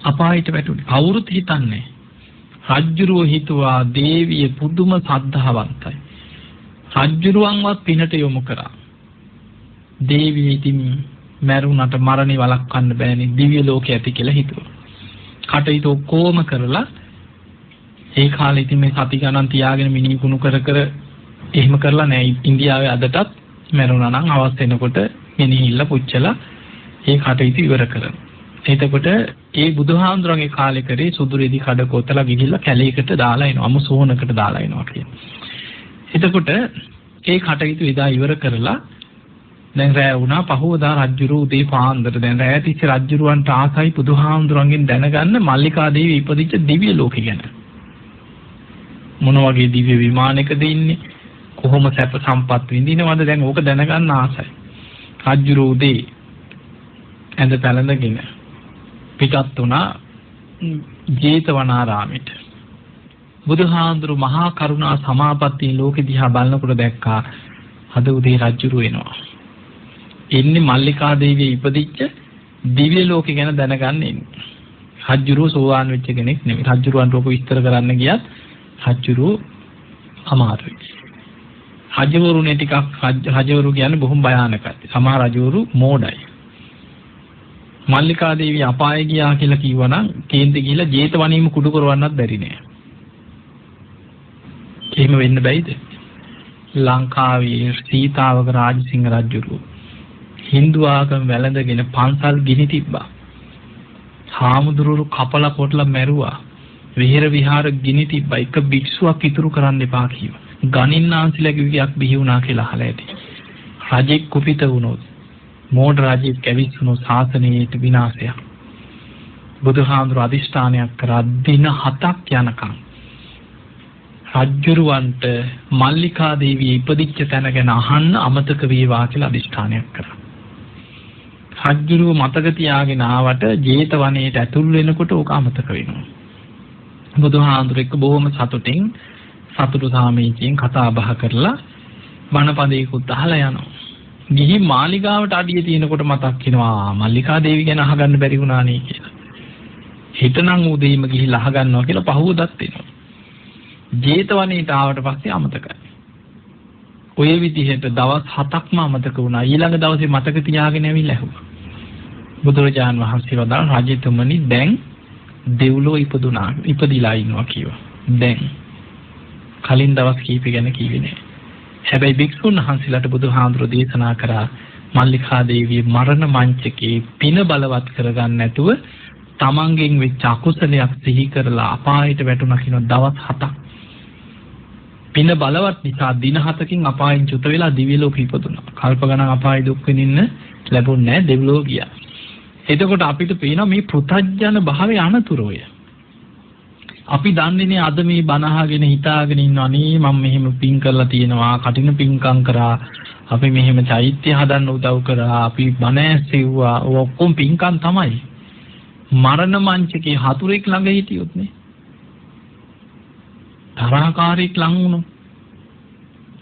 අපායට වැටුනේ. කවුරුත් හිතන්නේ. රජ්ජුරුව හිතුවා දේවිය පුදුම සද්ධාවන්තයි. රජ්ජුරුවන්වත් පිනට යොමු කරා. දේවිය ඉතින් මරුණට මරණේ වළක්වන්න බෑනේ දිව්‍ය ලෝකේ ඇති කියලා හිතුවා. කටයුතු ඔක්කොම කරලා ඒ කාලේ ඉතින් මේ සති ගණන් තියාගෙන මිනි කුණු කර එහෙම කරලා නෑ. ඉන්දියාවේ අදටත් මරුණා නම් අවස් වෙනකොට මිනිහිල්ල පුච්චලා ඒ කටයුතු ඉවර කරනවා. එතකොට ඒ බුදුහාමුදුරන්ගේ කාලේ කරේ සුදු රෙදි කඩ කොතලා ගිහිල්ලා කැලේකට දාලා එනවා. අමු සෝනකට දාලා එනවා කියන. එතකොට ඒ කටයුතු එදා ඉවර කරලා දැන් රැ වුණා පහවදා රජුරු උදේ පාන්දර දැන් රැ තිස්සේ රජුරුවන්ට ආසයි බුදුහාමුදුරන්ගෙන් දැනගන්න මල්ලිකා දේවිය ඉපදිච්ච දිව්‍ය ලෝකෙ ගැන. මොන වගේ දිව්‍ය විමානයකද ඉන්නේ? කොහොම සැප සම්පත් විඳිනවද? දැන් ඕක දැනගන්න ආසයි. රජුරු උදේ ඇඳ පැළඳගෙන පිටත් වුණා ජේතවනාරාමෙට. බුදුහාඳුරු මහා කරුණා සමාපatti ලෝකෙ දිහා බලනකොට දැක්කා අද උදේ රජුරු එනවා. ඉන්නේ මල්ලිකා දේවිය ඉපදිච්ච දිව්‍ය ලෝකෙ ගැන දැනගන්න ඉන්නේ. රජුරු සෝවාන් වෙච්ච කෙනෙක් නෙමෙයි. රජුරුවන්ට ඔක විස්තර කරන්න ගියත් රජුරු අමාරුයි. රජවරුනේ ටිකක් රජවරු කියන්නේ බොහොම භයානකයි. සමහර රජවරු මෝඩයි. මල්ලිකා දේවිය අපාය ගියා කියලා කිව්වනම් කේන්ති ගිහිලා ජේතවනීම කුඩු කරවන්නත් බැරි නෑ. එහෙම වෙන්න බැයිද? ලංකාවේ සීතාවක රාජසිංහ රජුරු හින්දු ආගම වැළඳගෙන පන්සල් ගිනි තිබ්බා. හාමුදුරුවෝ කපලා කොටලා මැරුවා. විහෙර විහාර ගිනි තිබ්බා. එක භික්ෂුවක් ඉතුරු කරන්න එපා කිව්වා. ගණින්නාන්සිලා කිව්වියක් බිහි වුණා කියලා අහලා ඇති. රජෙක් කුපිත වුණොත් මෝඩ රජෙක් කැවිස්සුණොත් ශාසනයේ විනාශයක්. බුදුහාමුදුර අදිෂ්ඨානයක් කරා දින 7ක් යනකම් රජුරවන්ට මල්ලිකා දේවිය ඉපදිච්ච තැන ගැන අහන්න අමතක වේවා කියලා අදිෂ්ඨානයක් කරා. රජුරුව මතක තියාගෙන ආවට ජේතවනයේට ඇතුල් වෙනකොට ඕක අමතක වෙනවා. බුදුහාමුදුර එක්ක බොහොම සතුටින් සතුටු සාමීචයෙන් කතා බහ කරලා බණපදයකුත් අහලා යනවා. ගිහි මාලිගාවට අඩිය තියෙනකොට මතක් වෙනවා මල්ලිකා දේවිය ගැන අහගන්න බැරි වුණා නේ කියලා. හිතනම් උදේම ගිහිල්ලා අහගන්නවා කියලා පහුවදත් වෙනවා. ජේතවනයේට ආවට පස්සේ අමතකයි. ඔය විදිහට දවස් 7ක්ම අමතක වුණා. ඊළඟ දවසේ මතක තියාගෙන ඇවිල්ලා ඇහුවා. බුදුරජාන් වහන්සේ වදාළ රජතුමනි දැන් දෙව්ලෝ ඉපදිලා ඉන්නවා කිව්වා. දැන් කලින් දවස් කීප ගැන කිව්වේ නෑ. හැබැයි භික්ෂුන් වහන්සේලාට බුදුහාමුදුරෝ දේශනා කරා මල්ලිකා දේවිය මරණ මංචකේ පින බලවත් කරගන්න නැතුව තමන්ගෙන් වෙච්ච අකුසලයක් සිහි කරලා අපායට වැටුණා කියන දවස් 7ක් පින බලවත් නිසා දින 7කින් අපායෙන් චුත වෙලා දිව්‍ය ලෝකෙ ඉපදුණා. කල්ප ගණන් අපාය දුක් විඳින්න ලැබුණේ නැහැ දෙව්ලෝ ගියා. එතකොට අපිට පේනවා මේ පෘථජ්ජන භාවයේ අනතුරුය. අපි දන්නේ නේ අද මේ බණ අහගෙන හිතාගෙන ඉන්නවා නේ මම මෙහෙම පින් කරලා තියෙනවා කටින පින්කම් කරා අපි මෙහෙම චෛත්‍ය හදන්න උදව් කරා අපි බණ ඇසෙව්වා ඔක්කොම පින්කම් තමයි. මරණ මංචකේ හතුරෙක් ළඟ හිටියොත් නේ තරහකාරයෙක් ලඟ වුණොත්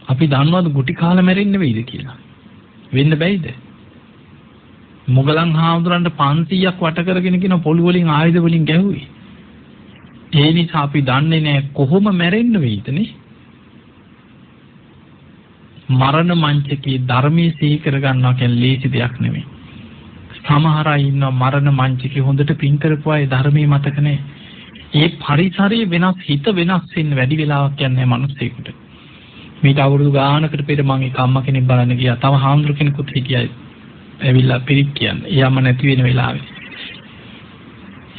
අපි දන්නවද ගුටි කාලා මැරෙන්න වෙයිද කියලා? වෙන්න බැයිද? මොගලන් හාමුදුරන්ට 500ක් වට කරගෙන කියන පොළු වලින් ආයුධ වලින් ගැහුවේ. ඒ නිසා අපි දන්නේ නැහැ කොහොම මැරෙන්න වෙයිද නේ? මරණ මංචකේ ධර්මයේ සිහි කරගන්නවා කියන්නේ ලේසි දෙයක් නෙමෙයි. සමහර අය ඉන්නවා මරණ මංචකේ හොඳට පින් කරපු අය ධර්මයේ මතක නැහැ. ඒ පරිසරයේ වෙනස් හිත වෙනස් වෙන්න වැඩි වෙලාවක් යන්නේ මිනිස්සෙකුට. මේක අවුරුදු ගානකට පෙර මම එක අම්මා කෙනෙක් බලන්න ගියා. තව හාමුදුරු කෙනෙකුත් හිටියයි. ඇවිල්ලා පිරිත් කියන්නේ. ඒ අම්මා නැති වෙන වෙලාවේ.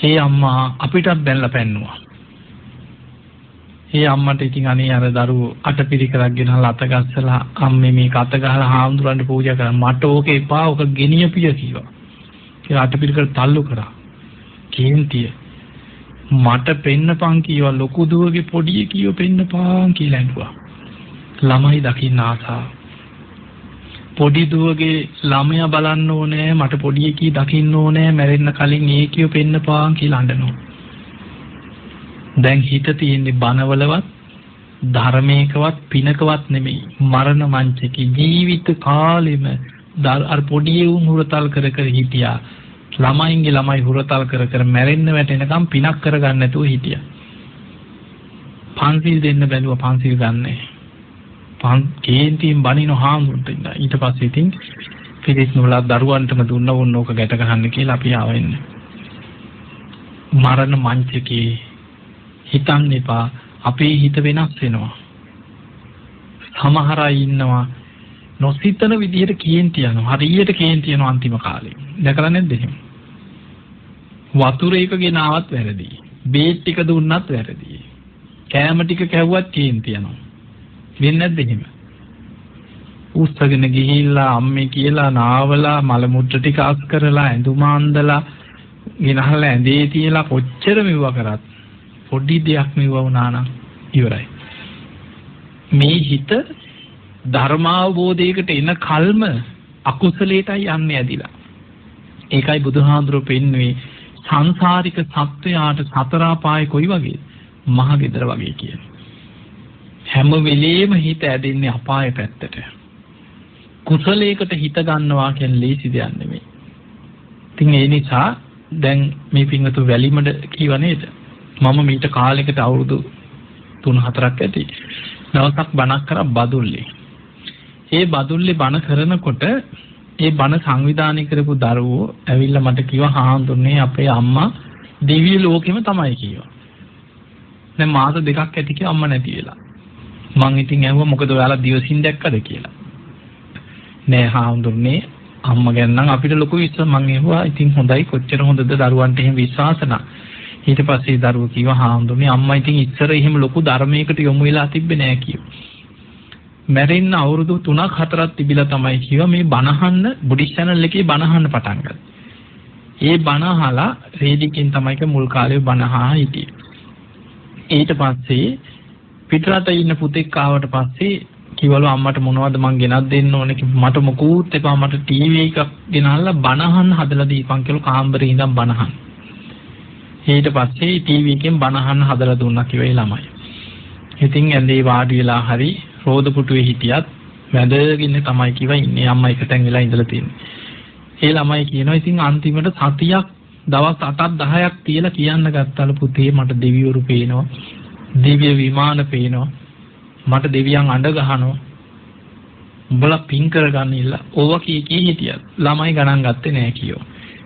ඒ අම්මා අපිටත් දැන්ලා පෙන්නුවා. ඒ අම්මට ඉතින් අනේ අර දරුවෝ අටපිරිකරක් ගෙනහලා අත ගස්සලා අම්මේ මේක අත ගහලා හාමුදුරන්ට පූජා කරා. මට ඕක එපා ඕක ගෙනියපිය කිව්වා. ඒ අටපිරිකර තල්ලු කරා. කේන්තිය මට පෙන්නපන් කිව්වා ලොකු දුවගේ පොඩිය කිව්ව පෙන්නපන් කියලා ඇඬුවා. ළමයි දකින්න ආසාව. පොඩි දුවගේ ළමයා බලන්න ඕනේ මට පොඩි එකී දකින්න ඕනේ මැරෙන්න කලින් ඒ කිව්ව පෙන්නපන් කියලා අඬනවා. දැන් හිත තියෙන්නේ බනවලවත් ධර්මයකවත් පිනකවත් නෙමෙයි මරණ මංචකේ ජීවිත කාලෙම අර පොඩි උන් හුරතල් කර කර හිටියා. ළමයින්ගේ ළමයි හුරතල් කර කර මැරෙන්න වැටෙනකම් පිනක් කරගන්න නැතුව හිටියා. පන්සිල් දෙන්න බැලුවා පන්සිල් ගන්නෑ. කේන්තියෙන් බනින හාමුදුරුවෝ ඉඳලා ඊට පස්සේ ඉතින් පිරිස් නෝලා දරුවන්ටම දුන්න ඕන ඕක ගැට ගන්න කියලා අපි ආවෙන්නේ. මරණ මංචකේ හිතන්න එපා අපේ හිත වෙනස් වෙනවා. සමහර අය ඉන්නවා නොසිතන විදිහට කේන්ති යනවා. හරියට කේන්ති යනවා අන්තිම කාලේ. දැකලා නැද්ද එහෙම? වතුර එක ගෙනාවත් වැරදි. බේත් ටික දුන්නත් වැරදි. කෑම ටික කැවුවත් කේන්ති යනවා. වෙන්නේ නැද්ද එහෙම? උස්සගෙන ගිහිල්ලා අම්මේ කියලා නාවලා මල මුත්‍ර ටික අස් කරලා ඇඳුම අඳලා ගෙනහලා ඇඳේ තියලා කොච්චර මෙව්ව කරත් පොඩි දෙයක් මෙව්ව වුණා නම් ඉවරයි. මේ හිත ධර්මාවබෝධයකට එන කල්ම අකුසලයටයි යන්නේ ඇදිලා. ඒකයි බුදුහාඳුරෝ පෙන්වුවේ සංසාරික සත්වයාට සතර අපාය කොයි වගේ මහ ගෙදර වගේ කියලා. හැම වෙලෙම හිත ඇදෙන්නේ අපාය පැත්තට. කුසලයකට හිත ගන්නවා කියන්නේ ලේසි දෙයක් නෙමෙයි. ඉතින් ඒ නිසා දැන් මේ පින්වතු වැලිමඩ කීව නේද? මම මීට කාලයකට අවුරුදු 3-4ක් ඇති. දවසක් බණක් කරා බදුල්ලේ. ඒ බදුල්ලේ බණ කරනකොට ඒ බණ සංවිධානය කරපු දරුවෝ ඇවිල්ලා මට කිව්වා හාමුදුරනේ අපේ අම්මා දිව්‍ය ලෝකෙම තමයි කිව්වා. දැන් මාස 2ක් ඇති කියලා අම්මා නැති වෙලා. මං ඉතින් ඇහුවා මොකද ඔයාලා දිවසින් දැක්කද කියලා. නෑ හාමුදුරනේ අම්මා ගැන නම් අපිට ලොකු විශ්වාස මං ඇහුවා ඉතින් හොඳයි කොච්චර හොඳද දරුවන්ට එහෙම විශ්වාස නා. ඊට පස්සේ දරුවෝ කිව්වා හාමුදුරනේ අම්මා ඉතින් ඉස්සර එහෙම ලොකු ධර්මයකට යොමු වෙලා තිබ්බේ නෑ කිව්වා. මැරෙන්න අවුරුදු 3-4ක් තිබිලා තමයි කිව්වා මේ බණහන්න බුද්ධ channel එකේ බණහන්න පටන් ගත්තා. ඒ බණ අහලා රේඩිකෙන් තමයි මුල් කාලේ බණ අහා හිටියේ. ඊට පස්සේ පිටරට ඉන්න පුතෙක් ආවට පස්සේ කිව්වලු අම්මට මොනවද මං ගෙනත් දෙන්න ඕනේ මට මොකුත් එපා මට ටීවී එකක් ගෙනල්ලා බණහන්න හදලා දීපන් කියලා කාමරේ ඉඳන් බණහන්න. ඊට පස්සේ ටීවී එකෙන් බණහන්න හදලා දුන්නා කිව්වේ ළමයි. ඉතින් ඇඳේ වාඩි වෙලා හරි රෝද පුටුවේ හිටියත් වැඳගෙන තමයි කිව්වා ඉන්නේ අම්මා එක තැන් වෙලා ඉඳලා තියෙන්නේ. ඒ ළමයි කියනවා ඉතින් අන්තිමට සතියක් දවස් 8ක් 10ක් තියලා කියන්න ගත්තලු පුතේ මට දෙවිවරු පේනවා. දිව්‍ය විමාන පේනවා. මට දෙවියන් අඬ ගහනවා. උඹලා පින් කරගන්න ඉල්ල. ඕවා කී හිටියත් ළමයි ගණන් ගත්තේ නෑ කියෝ.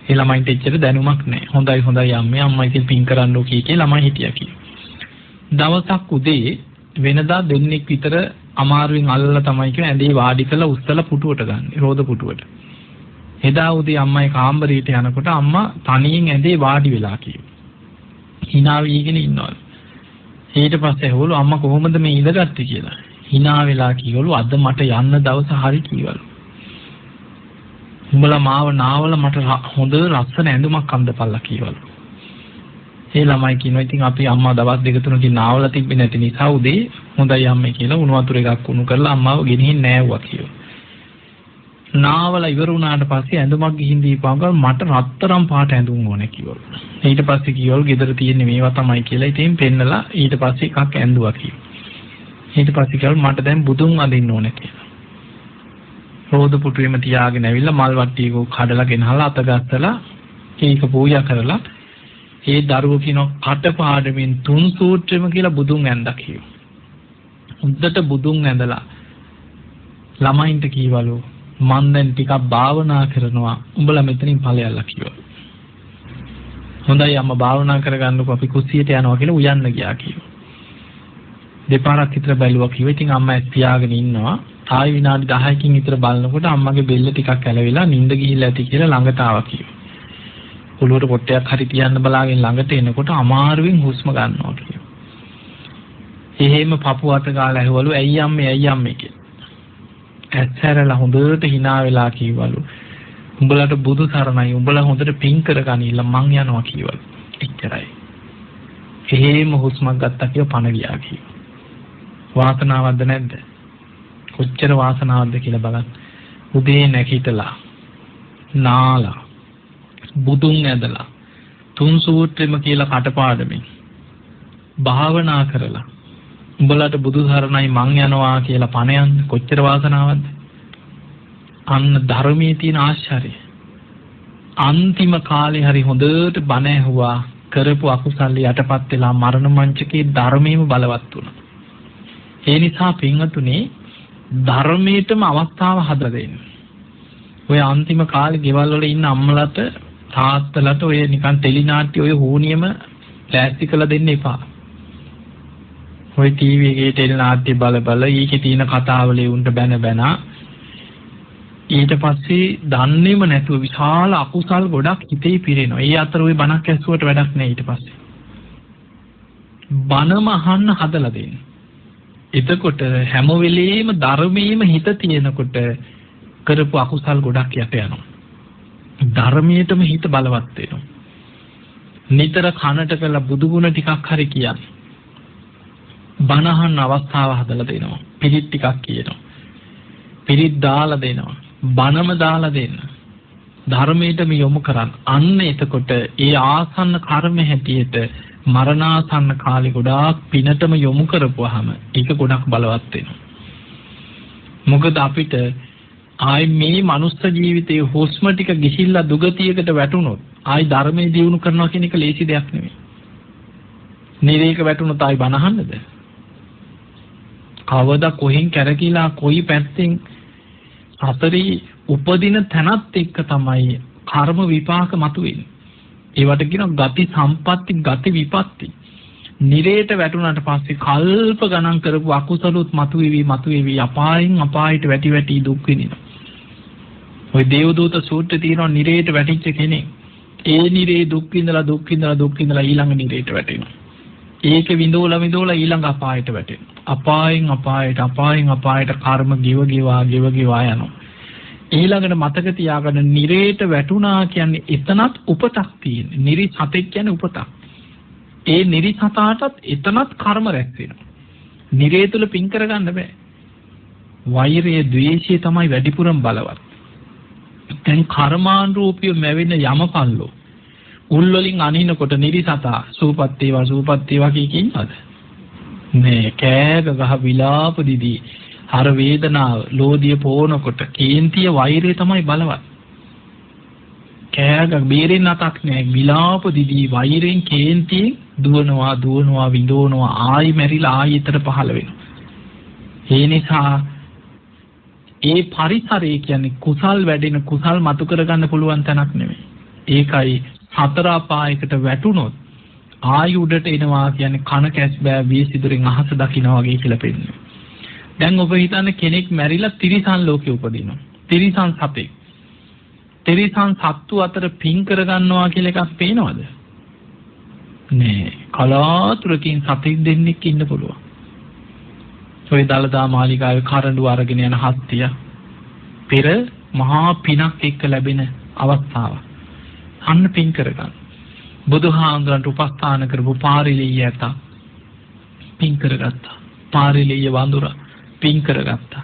ඒ ළමයින්ට එච්චර දැනුමක් නෑ. හොඳයි අම්මේ අම්මා ඉතින් පින් කරන්නෝ කී ළමයි හිටියා කියෝ. දවසක් උදේ වෙනදා දෙන්නෙක් විතර අමාරුවෙන් අල්ලලා තමයි කිය ඇඳේ වාඩි කරලා උස්සලා පුටුවට ගන්න. රෝද පුටුවට. එදා උදේ අම්මයි කාමරේට යනකොට අම්මා තනියෙන් ඇඳේ වාඩි වෙලා කියෝ. hina වීගෙන ඉන්නවලු. ඊට පස්සේ ඇහුවලු අම්මා කොහොමද මේ ඉඳගත්තේ කියලා. hina වෙලා කිව්වලු අද මට යන්න දවස හරි කිව්වලු. උඹලා මාව නාවල මට හොඳ ලස්සන ඇඳුමක් අඳපල්ලා කිව්වලු. ඒ ළමයි කියනවා ඉතින් අපි අම්මා දවස් 2-3කින් නාවල තිබ්බේ නැති නිසා උදේ හොඳයි අම්මේ කියලා උණු වතුර එකක් උණු කරලා අම්මාව ගෙනිහින් නෑවුවා කිව්වා. නාවල ඉවර වුණාට පස්සේ ඇඳුමක් ගිහින් දීපුවම මට රත්තරන් පාට ඇඳුම් ඕනේ කිව්වලු. ඊට පස්සේ කිව්වලු ගෙදර තියෙන මේවා තමයි කියලා ඉතින් පෙන්නලා ඊට පස්සේ එකක් ඇඳුවා කිව්වා. ඊට පස්සේ කිව්වලු මට දැන් බුදුන් අඳින්න ඕනේ කියලා. රෝද පුටුවේම තියාගෙන ඇවිල්ලා මල් වට්ටියක කඩලා ගෙනහලා අත ගස්සලා ඒක පූජා කරලා ඒ දරුවෝ කියනවා කටපාඩමින් 3 සූත්‍රෙම කියලා බුදුන් ඇඳලා කිව්වා. උද්දට බුදුන් ඇඳලා ළමයින්ට කීවලු මන් දැන් ටිකක් භාවනා කරනවා උඹලා මෙතනින් ඵලයල්ලා කිව්වා. හොඳයි අම්මා භාවනා කරගන්නකො අපි කුස්සියට යනවා කියලා උයන්න ගියා කිව්වා. දෙපාරක් විතර බැලුවා කිව්වා. ඉතින් අම්මා ඇස් පියාගෙන ඉන්නවා. ආයි විනාඩි 10කින් විතර බලනකොට අම්මගේ බෙල්ල ටිකක් ඇලවිලා නිින්ද ගිහිල්ලා ඇති කියලා ළඟට ආවා කිව්වා. ඔළුවට පොට්ටයක් හරි තියන්න බලාගෙන ළඟට එනකොට අමාරුවෙන් හුස්ම ගන්නවා කිව්වා. එහෙම පපුව අත ගාලා ඇහුවලු ඇයි අම්මේ කියලා. ඇස්සරලා හොඳට hina වෙලා කිව්වලු උඹලට බුදු සරණයි උඹලා හොඳට පින් කරගනින්න මං යනවා කිව්වලු. එච්චරයි. එහෙම හුස්මක් ගත්තා කියලා පණ ගියා කිව්වා. වාසනාවක්ද නැද්ද? කොච්චර වාසනාවක්ද කියලා බලන්න. උදේ නැගිටලා නාලා බුදුන් ඇදලා 3 සූත්‍රෙම කියලා කටපාඩමින් භාවනා කරලා උඹලට බුදු සරණයි මං යනවා කියලා පණ යන්න කොච්චර වාසනාවක්ද? අන්න ධර්මයේ තියෙන ආශ්චර්යය. අන්තිම කාලේ හරි හොඳට බණ ඇහුවා කරපු අකුසල් යටපත් වෙලා මරණ මංචකේ ධර්මයේම බලවත් වුණා. ඒ නිසා පින්වතුනි ධර්මයටම අවස්ථාව හදලා දෙන්න. ඔය අන්තිම කාලේ ගෙවල් වල ඉන්න අම්මලට තාත්තලට ඔය නිකන් ටෙලිනාට්‍ය ඔය හෝනියම ප්ලාස්ටි කරලා දෙන්න එපා. ඔය ටීවී එකේ ටෙලිනාට්‍ය බල ඊකේ තියෙන කතාවල උන්ට බැන ඊට පස්සේ දන්නේම නැතුව විශාල අකුසල් ගොඩක් හිතේ පිරෙනවා. ඒ අතර ඔය බණක් ඇස්සුවට වැඩක් නැහැ ඊට පස්සේ. බණම අහන්න හදලා දෙන්න. එතකොට හැම වෙලෙම ධර්මයේම හිත තියෙනකොට කරපු අකුසල් ගොඩක් යට යනවා. ධර්මයේටම හිත බලවත් වෙනවා. නිතර කනට කළ බුදු ගුණ ටිකක් හරි කියන්නේ. බණහන් අවස්ථාව හදලා දෙනවා. පිළිත් ටිකක් කියනවා. පිළිත් දාලා දෙනවා. බණම දාලා දෙන්න. ධර්මයටම යොමු කරන්න. අන්න එතකොට ඒ ආසන්න කර්ම හැටියට මරණාසන්න කාලේ ගොඩාක් පිනටම යොමු කරපුවාම ඒක ගොඩක් බලවත් වෙනවා. මොකද අපිට ආයි මේ මනුස්ස ජීවිතයේ හොස්ම ටික ගිහිල්ලා දුගතියකට වැටුනොත් ආයි ධර්මයේ දියුණු කරනවා කියන එක ලේසි දෙයක් නෙමෙයි. නිරේක වැටුනොත් ආයි බනහන්නද? කවදා කොහෙන් කැරකිලා කොයි පැත්තෙන් අතරේ උපදින තැනත් එක්ක තමයි කර්ම විපාක මතුවෙන්නේ. ඒවට කියනවා ගති සම්පatti ගති විපatti. නිරේට වැටුණාට පස්සේ කල්ප ගණන් කරපු අකුසලුත් මතුවේවි අපායෙන් අපායට වැටි වැටි දුක් විඳිනවා. ওই දේවදූත සූත්‍රයේ තියෙනවා නිරේට වැටිච්ච කෙනෙක්. ඒ නිරේ දුක් විඳලා ඊළඟ නිරේට වැටෙනවා. ඒක විඳෝලා ඊළඟ අපායට වැටෙනවා. අපායෙන් අපායට කර්ම ගෙව ගෙවා යනවා. ඊළඟට මතක තියාගන්න නිරේට වැටුණා කියන්නේ එතනත් උපතක් තියෙන්නේ. නිරි සතෙක් කියන්නේ උපතක්. ඒ නිරි සතාටත් එතනත් කර්ම රැස් වෙනවා. නිරේ තුල පින් කරගන්න බෑ. වෛරය, ද්වේෂය තමයි වැඩිපුරම බලවත්. දැන් කර්මානුරූපීව මැවෙන යමපල්ලෝ උල් වලින් අනිනකොට නිරි සතා සූපත් වේවා කියිනවද? නේ කෑග ගහ විලාප දිදී අර වේදනාව ලෝධිය පෝනකොට කේන්තිය වෛරය තමයි බලවත්. කෑග බේරෙන්න අතක් නෑ. විලාප දිදී වෛරෙන් කේන්තියෙන් දුවනවා විඳවනවා ආයි මැරිලා ආයි ඊතර පහළ වෙනවා. ඒ නිසා ඒ පරිසරය කියන්නේ කුසල් වැඩෙන කුසල් මතු කරගන්න පුළුවන් තැනක් නෙමෙයි. ඒකයි හතර අපායකට වැටුනොත් ආයි උඩට එනවා කියන්නේ කන කැස් බෑ වීසිදුරෙන් අහස දකින්න වගේ කියලා පෙන්නනවා. දැන් ඔබ හිතන්නේ කෙනෙක් මැරිලා තිරිසන් ලෝකෙ උපදිනවා. තිරිසන් සතෙක්. තිරිසන් සත්තු අතර පින් කරගන්නවා කියලා එකක් පේනවද? නෑ. කලාතුරකින් සතෙක් දෙන්නෙක් ඉන්න පුළුවන්. ඔය දලදා මාලිගාවේ කරඬු අරගෙන යන හත්තිය පෙර මහා පිනක් එක්ක ලැබෙන අවස්ථාව. අන්න පින් කරගන්න. බුදුහාමුදුරන්ට උපස්ථාන කරපු පාරිලෙය ඇත පින් කරගත්තා. පාරිලෙය වඳුරා පින් කරගත්තා.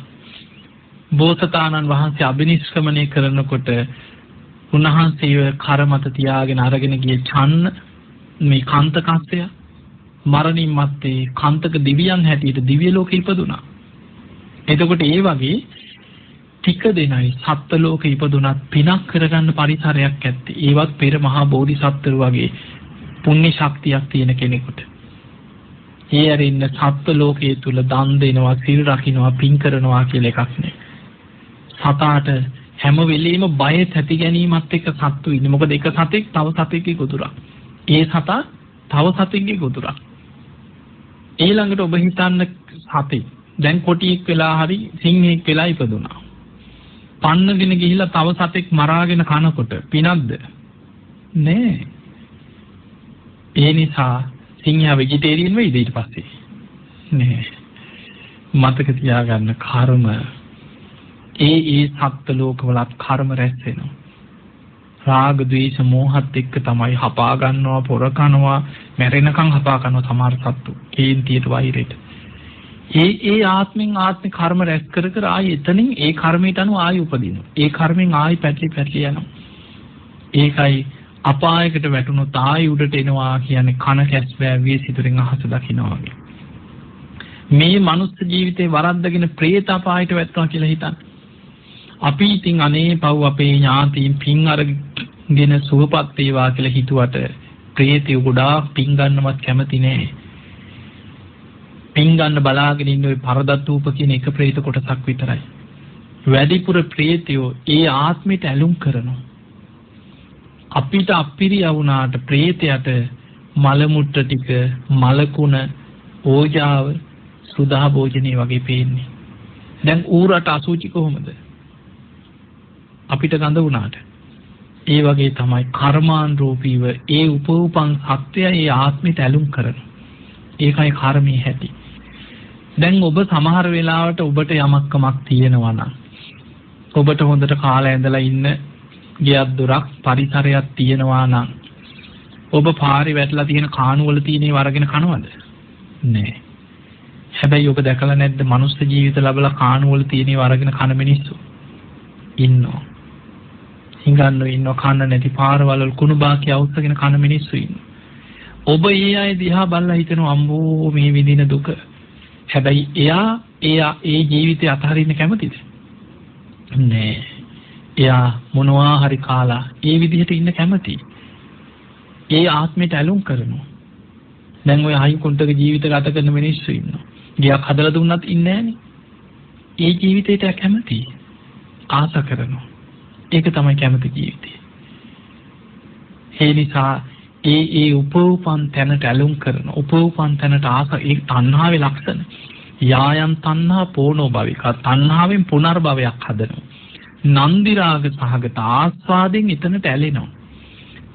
බෝසතාණන් වහන්සේ අබිනිෂ්ක්‍මණය කරනකොට උන්වහන්සේ කරමත තියාගෙන අරගෙන ගිය චන්න මේ කාන්තකස්සය මරණින් මත්තේ කාන්තක දිව්‍යයන් හැටියට දිව්‍ය ලෝකෙ ඉපදුනා. එතකොට ඒ වගේ ටික දෙනයි සත්ත්ව ලෝකෙ ඉපදුනත් පිනක් කරගන්න පරිසරයක් ඇත්තේ. ඒවත් පෙර මහා බෝධිසත්වරු වගේ පුණ්‍ය ශක්තියක් තියෙන කෙනෙකුට. ඒ අරින්න සත්ත්ව ලෝකයේ තුල දන් දෙනවා, සිල් රකින්නවා, පින් කරනවා කියලා එකක් නෑ. සතාට හැම වෙලෙම බය තැති ගැනීමත් එක්ක සත්තු ඉන්නේ. මොකද එක සතෙක් තව සතෙක්ගේ ගොදුරක්. ඒ සතා තව සතෙක්ගේ ගොදුරක්. ඊළඟට ඔබ හිතන්න සතෙක් දැන් කොටියෙක් වෙලා හරි සිංහෙක් වෙලා ඉපදුනා. පන්නගෙන ගිහිල්ලා තව සතෙක් මරාගෙන කනකොට පිනක්ද? නෑ. ඒ නිසා සිංහයා වෙජිටේරියන් වෙයිද ඊට පස්සේ? නෑ. මතක තියාගන්න කර්ම ඒ සත්ත්ව ලෝකවලත් කර්ම රැස් වෙනවා. රාග, ද්වේෂ, මෝහත් එක්ක තමයි හපා ගන්නවා, පොර කනවා, මැරෙනකන් හපා ගන්නවා සමහර සත්තු. කේන්තියට වෛරයට. ඒ ආත්මෙන් ආත්මේ කර්ම රැස් කර ආයි එතනින් ඒ කර්මයට අනුව ආයි උපදිනවා. ඒ කර්මෙන් ආයි පැටලි යනවා. ඒකයි අපායකට වැටුණොත් ආයි උඩට එනවා කියන්නේ කන කැස් බෑවිය සිදුරෙන් අහස දකින්නවා වගේ. මේ මනුස්ස ජීවිතේ වරද්දගෙන പ്രേත අපායට වැටෙනවා කියලා හිතන්න. අපි ඉතින් අනේ පව් අපේ ඥාතීන් පින් අරගෙන සුවපත් වේවා කියලා හිතුවට പ്രേතයෝ ගොඩාක් පින් ගන්නවත් කැමති නෑ. පින් ගන්න බලාගෙන ඉන්න ඔය පරදත්තූප කියන එක പ്രേත කොටසක් විතරයි. වැඩිපුර പ്രേතයෝ ඒ ආත්මයට ඇලුම් කරනවා. අපිට අපිරිය වුණාට പ്രേතයට මල මුට්ට ටික, මලකුණ, ඕජාව, සුදා භෝජනේ වගේ පේන්නේ. දැන් ඌරට අසුචි කොහොමද? අපිට ගඳ වුණාට. ඒ වගේ තමයි කර්මානුරූපීව ඒ උපෝපං සත්‍යය ඒ ආත්මයට ඇලුම් කරනවා. ඒකයි කර්මයේ හැටි. දැන් ඔබ සමහර වෙලාවට ඔබට යමක්කමක් තියෙනවා නම් ඔබට හොඳට කාලා ඇඳලා ඉන්න ගෙයක් දොරක් පරිසරයක් තියෙනවා නම් ඔබ පාරේ වැටලා තියෙන කාණු වල තියෙන ඒවා අරගෙන කනවද? නෑ. හැබැයි ඔබ දැකලා නැද්ද මනුස්ස ජීවිත ලැබලා කාණු වල තියෙන ඒවා අරගෙන කන මිනිස්සු ඉන්නවා. හිඟන්නෝ ඉන්නවා, කන්න නැති පාරවල කුණු බාකි අවුස්සගෙන කන මිනිස්සු ඉන්නවා. ඔබ ඒ අය දිහා බලලා හිතනවා අම්බෝ මේ විඳින දුක. හැබැයි එයා ඒ ජීවිතය අතහරින්න කැමතිද? නෑ. එයා මොනවා හරි කාලා ඒ විදිහට ඉන්න කැමතියි. ඒ ආත්මයට ඇලුම් කරනවා. දැන් ඔය හයි කුණ්ඩක ජීවිත ගත කරන මිනිස්සු ඉන්නවා. ගියක් හදලා දුන්නත් ඉන්නේ නෑනේ. ඒ ජීවිතයට කැමතියි. ආස කරනවා. ඒක තමයි කැමති ජීවිතය. ඒ නිසා ඒ උපෝපන් තැනට ඇලුම් කරන උපෝපන් තැනට ආස ඒ තණ්හාවේ ලක්ෂණ. යායන් තණ්හා පෝනෝ භවික. තණ්හාවෙන් පුනර්භවයක් හදනවා. නන්දි රාග සහගත ආස්වාදෙන් එතනට ඇලෙනවා.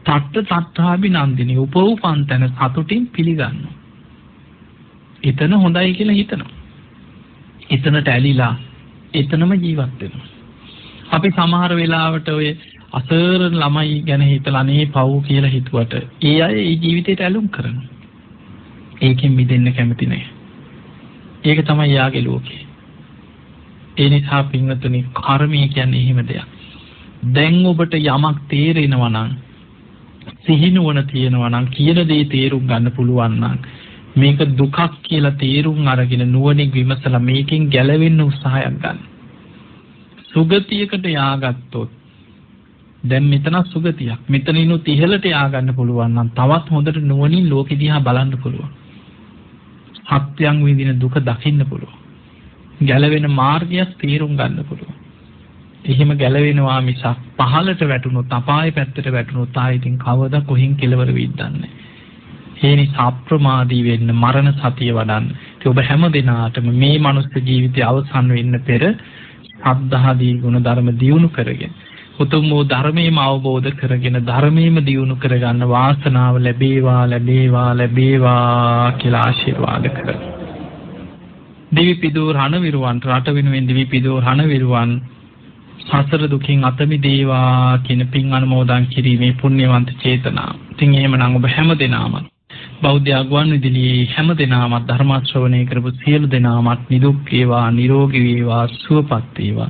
තට්ඨාභි නන්දිනී උපෝපන් තැන සතුටින් පිළිගන්නවා. එතන හොඳයි කියලා හිතනවා. එතනට ඇලිලා එතනම ජීවත් වෙනවා. අපි සමහර වෙලාවට ඔය අසරණ ළමයි ගැන හිතලා අනේ පව් කියලා හිතුවට ඒ අය ඒ ජීවිතේට ඇලුම් කරනවා. ඒකෙන් මිදෙන්න කැමති නැහැ. ඒක තමයි යාගේ ලෝකේ. ඒ නිසා පින්වතුනි කර්මය කියන්නේ එහෙම දෙයක්. දැන් ඔබට යමක් තේරෙනවා නම් සිහිනුවන තියෙනවා නම් කියන දේ තේරුම් ගන්න පුළුවන් නම් මේක දුකක් කියලා තේරුම් අරගෙන නුවණින් විමසලා මේකෙන් ගැලවෙන්න උත්සාහයක් ගන්න. සුගතියකට යාගත්තොත් දැන් මෙතන සුගතියක්. මෙතනිනුත් ඉහළට යාගන්න පුළුවන් නම් තවත් හොඳට නුවණින් ලෝකෙ දිහා බලන්න පුළුවන්. සත්‍යයන් විඳින දුක දකින්න පුළුවන්. ගැලවෙන මාර්ගයක් තේරුම් ගන්න පුළුවන්. එහෙම ගැලවෙනවා මිසක් පහළට වැටුනොත් අපායේ පැත්තට වැටුනොත් ආයෙකින් කවදා කොහෙන් කෙලවර වෙයිද දන්නේ. ඒ නිසා අප්‍රමාදී වෙන්න මරණ සතිය වඩන්න. ඔබ හැම දිනාටම මේ මනුස්ස ජීවිතය අවසන් වෙන්න පෙර සද්ධාදී ගුණ ධර්ම දියුණු කරගෙන උතුම් වූ ධර්මයේම අවබෝධ කරගෙන ධර්මයේම දියුණු කරගන්න වාසනාව ලැබේවා ලැබේවා ලැබේවා කියලා ආශිර්වාද කරමු. දිවිපිදූ රණවිරුවන් රට වෙනුවෙන් දිවිපිදූ රණවිරුවන් සසර දුකින් අත මිදේවා කියන පින් අනුමෝදන් කිරීමේ පුණ්‍යවන්ත චේතනාව. ඉතින් එහෙමනම් ඔබ හැම දිනම බෞද්ධ ආගුවන් විදුලියේ හැම දිනම ධර්ම ශ්‍රවණය කරපු සියලු දෙනාමත් නිදුක් වේවා නිරෝගී වේවා සුවපත් වේවා.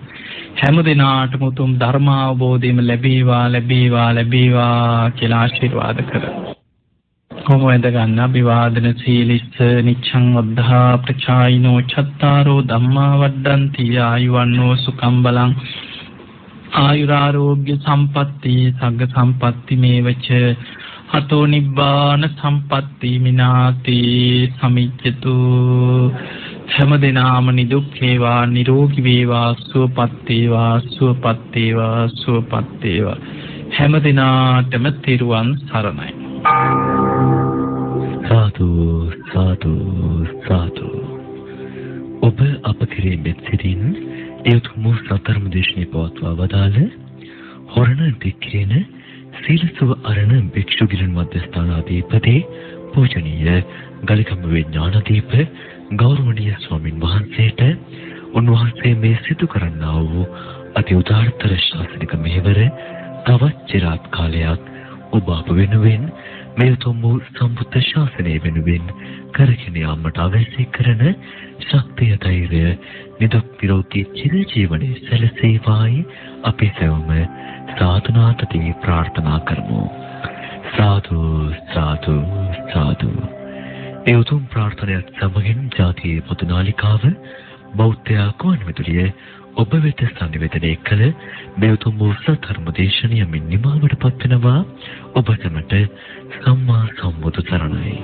හැම දිනාටම උතුම් ධර්ම අවබෝධයම ලැබේවා ලැබේවා ලැබේවා කියලා ආශිර්වාද කරමු. කොහොම වෙද ගන්න අභිවාදන සීලිස්ස නිච්ඡං වද්ධා ප්‍රචායිනෝ චත්තාරෝ ධම්මා වඩ්ඩಂತಿ ආයුවන්නෝ සුඛං බලං ආයුරාෝග්‍ය සම්පatti සග්ග සම්පatti මේවච අතෝ නිබ්බාන සම්පatti මිනාති සමිච්ඡතු. හැම දිනම නිදුක් වේවා නිරෝගී වේවා සුවපත් වේවා සුවපත් වේවා සුවපත් වේවා. හැම දිනාටම තිරුවන් සරණයි. සාදු සාදු සාදු. ඔබ අප කෙරෙහි මෙත් සිටින් එතුම් සතරම දේශනේ පවත්වා වදාළ හොරණ දික්කේන සීලසුව අරණ භික්ෂුගිරන් මධ්‍යස්ථානාධිපති පූජනීය ගලිකම්බේ ඥානදීප ගෞරවනීය ස්වාමින් වහන්සේට උන්වහන්සේ මේ සිදු කරන්නා වූ අති උදාරතර ශාසනික මෙහෙවර තවත් চিරාත් කාලයක් ඔබ අප වෙනුවෙන් මේ උතුම් වූ සම්බුද්ධ ශාසනය වෙනුවෙන් කරගෙන යාමට අවශ්‍ය කරන ශක්තිය ධෛර්යය නිදුක් නිරෝගී චිරජීවනයේ සැලසේවායි අපි සැවම සාතුනාතදී ප්‍රාර්ථනා කරමු. සාදු සාදු සාදු. ඒ උතුම් ප්‍රාර්ථනාවත් සමගින් ජාතියේ පොදු නාලිකාව බෞද්ධ ආගමන විදුලිය ඔබ වෙත සංනිවේදනය කළ මේ උතුම් වූ සතරම දේශනය මින් නිමාවට පත්වනවා. ඔබ සැමට සම්මා සම්බුදු සරණයි.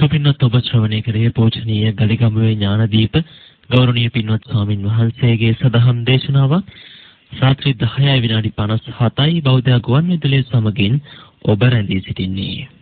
සුපින්වත් ඔබ ශ්‍රවණය කරේ පූජනීය ගලිගමුවේ ඥානදීප ගෞරවනීය පින්වත් ස්වාමින් වහන්සේගේ සදහම් දේශනාවක්. රාත්‍රී 10:57 බෞද්ධ ගුවන් විදුලිය සමගින් ඔබ රැඳී සිටින්නේ.